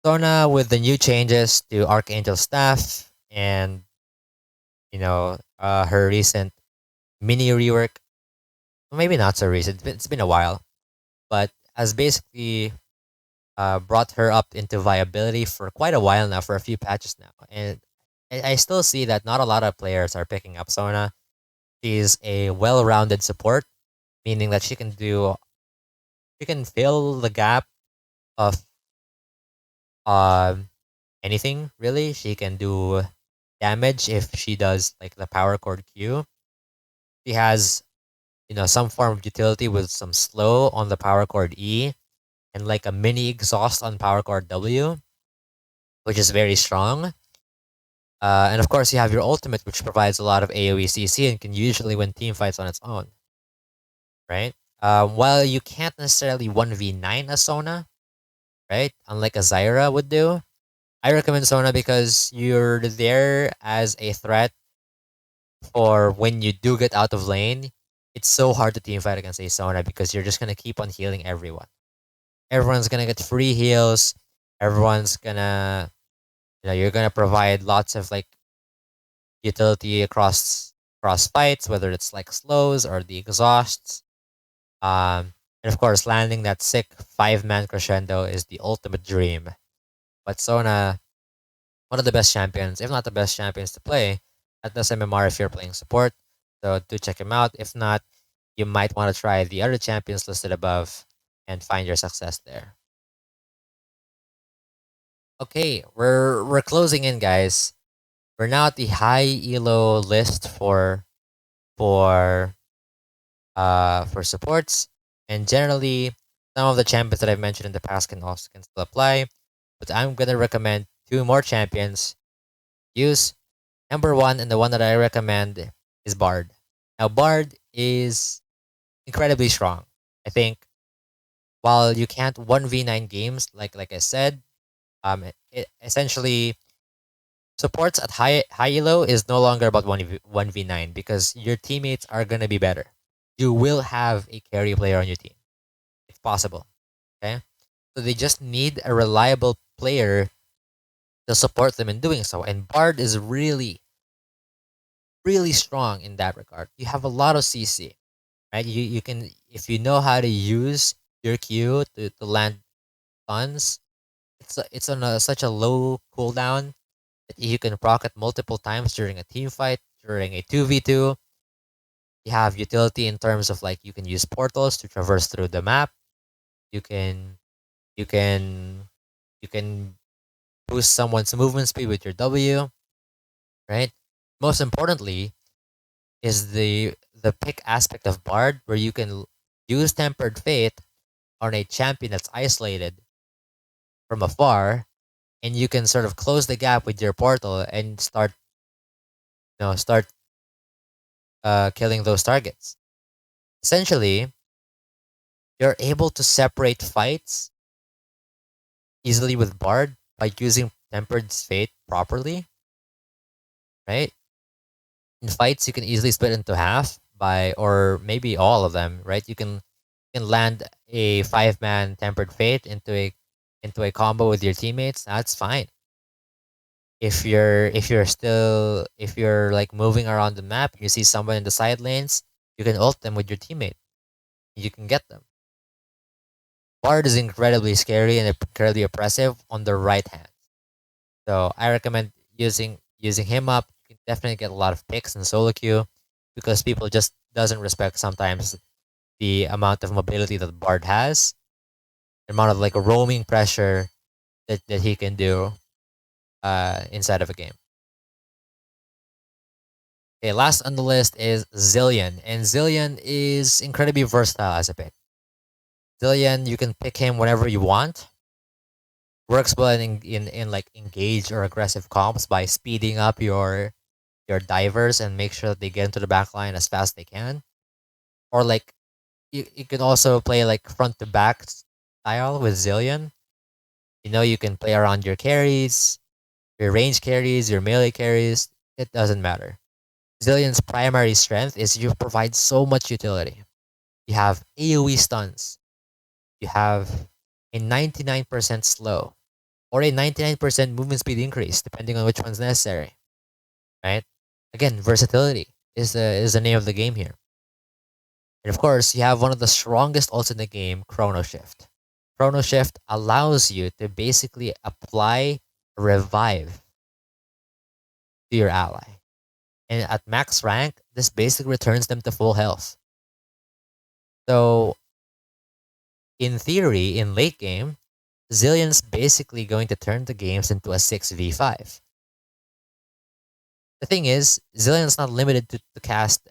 Sona with the new changes to Archangel Staff and her recent mini rework. Maybe not so recent. It's been a while, but has basically brought her up into viability for quite a while now, for a few patches now. And I still see that not a lot of players are picking up Sona. She's a well-rounded support, meaning that she can fill the gap of um anything really. She can do damage if she does like the power chord Q. She has some form of utility with some slow on the power chord E and like a mini exhaust on power chord W, which is very strong. And of course, you have your ultimate, which provides a lot of AoE CC and can usually win team fights on its own, right? While you can't necessarily 1v9 a Sona, right? Unlike a Zyra would do, I recommend Sona because you're there as a threat for when you do get out of lane. It's so hard to team fight against a Sona because you're just gonna keep on healing everyone. Everyone's gonna get free heals. Everyone's gonna, you're gonna provide lots of like utility across fights, whether it's like slows or the exhausts. Um, And of course, landing that sick 5-man crescendo is the ultimate dream. But Sona, one of the best champions, if not the best champions to play at this MMR if you're playing support. So do check him out. If not, you might want to try the other champions listed above and find your success there. Okay, we're closing in, guys. We're now at the high elo list for for supports, and generally some of the champions that I've mentioned in the past can still apply. But I'm gonna recommend two more champions. Use number one, and the one that I recommend is Bard. Now Bard is incredibly strong. I think while you can't 1v9 games like I said, it essentially supports at high elo is no longer about 1v9 because your teammates are gonna be better. You will have a carry player on your team. It's possible. Okay? So they just need a reliable player to support them in doing so. And Bard is really, really strong in that regard. You have a lot of CC, right? You can, if you know how to use your Q to land stuns, it's on such a low cooldown that you can proc it multiple times during a team fight, during a 2v2. You have utility in terms of like you can use portals to traverse through the map. You can you can you can boost someone's movement speed with your W, right? Most importantly is the pick aspect of Bard where you can use Tempered Fate on a champion that's isolated from afar, and you can sort of close the gap with your portal and start killing those targets. Essentially, you're able to separate fights easily with Bard by using Tempered Fate properly, right? In fights, you can easily split into half by, or maybe all of them, right? You can land a 5-man Tempered Fate into a combo with your teammates. That's fine. If you're like moving around the map, you see someone in the side lanes, you can ult them with your teammate. You can get them. Bard is incredibly scary and incredibly oppressive on the right hand. So I recommend using him up. You can definitely get a lot of picks in solo queue because people just doesn't respect sometimes the amount of mobility that Bard has, the amount of like roaming pressure that he can do inside of a game. Okay, last on the list is Zillion, and Zillion is incredibly versatile as a pick. Zillion, you can pick him whenever you want. Works well in like engaged or aggressive comps by speeding up your divers and make sure that they get into the back line as fast as they can. Or like you can also play like front to back style with Zillion. You know, you can play around your carries, your range carries, your melee carries. It doesn't matter. Zillion's primary strength is you provide so much utility. You have AoE stuns. You have a 99% slow or a 99% movement speed increase, depending on which one's necessary. Right? Again, versatility is the name of the game here. And of course, you have one of the strongest ults in the game, Chrono Shift. Chrono Shift allows you to basically apply revive to your ally. And at max rank, this basically returns them to full health. So, in theory, in late game, Zillion's basically going to turn the games into a 6v5. The thing is, Zillion's not limited to cast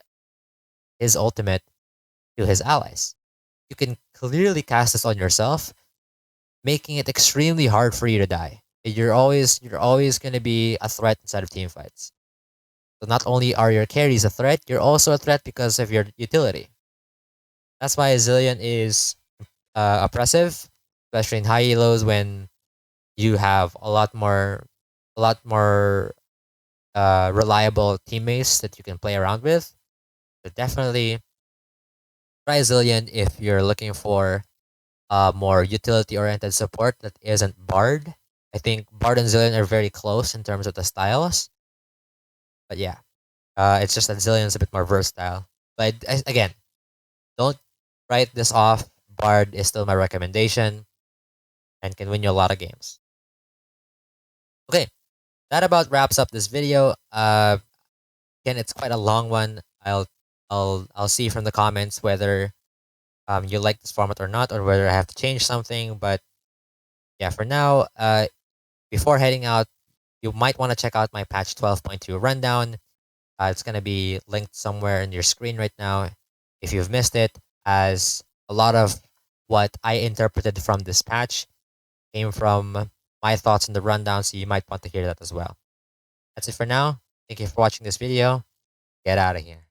his ultimate to his allies. You can clearly cast this on yourself, making it extremely hard for you to die. You're always going to be a threat inside of team fights. So not only are your carries a threat, you're also a threat because of your utility. That's why Zillion is oppressive, especially in high elos when you have a lot more reliable teammates that you can play around with. But definitely try Zillion if you're looking for more utility oriented support that isn't Bard. I think Bard and Zillion are very close in terms of the styles. But yeah, it's just that Zillion's a bit more versatile. But again, don't write this off. Bard is still my recommendation and can win you a lot of games. Okay, that about wraps up this video. Again, it's quite a long one. I'll see from the comments whether you like this format or not, or whether I have to change something. But yeah, for now, before heading out, you might want to check out my patch 12.2 rundown. It's going to be linked somewhere in your screen right now if you've missed it, as a lot of what I interpreted from this patch came from my thoughts in the rundown, so you might want to hear that as well. That's it for now. Thank you for watching this video. Get out of here.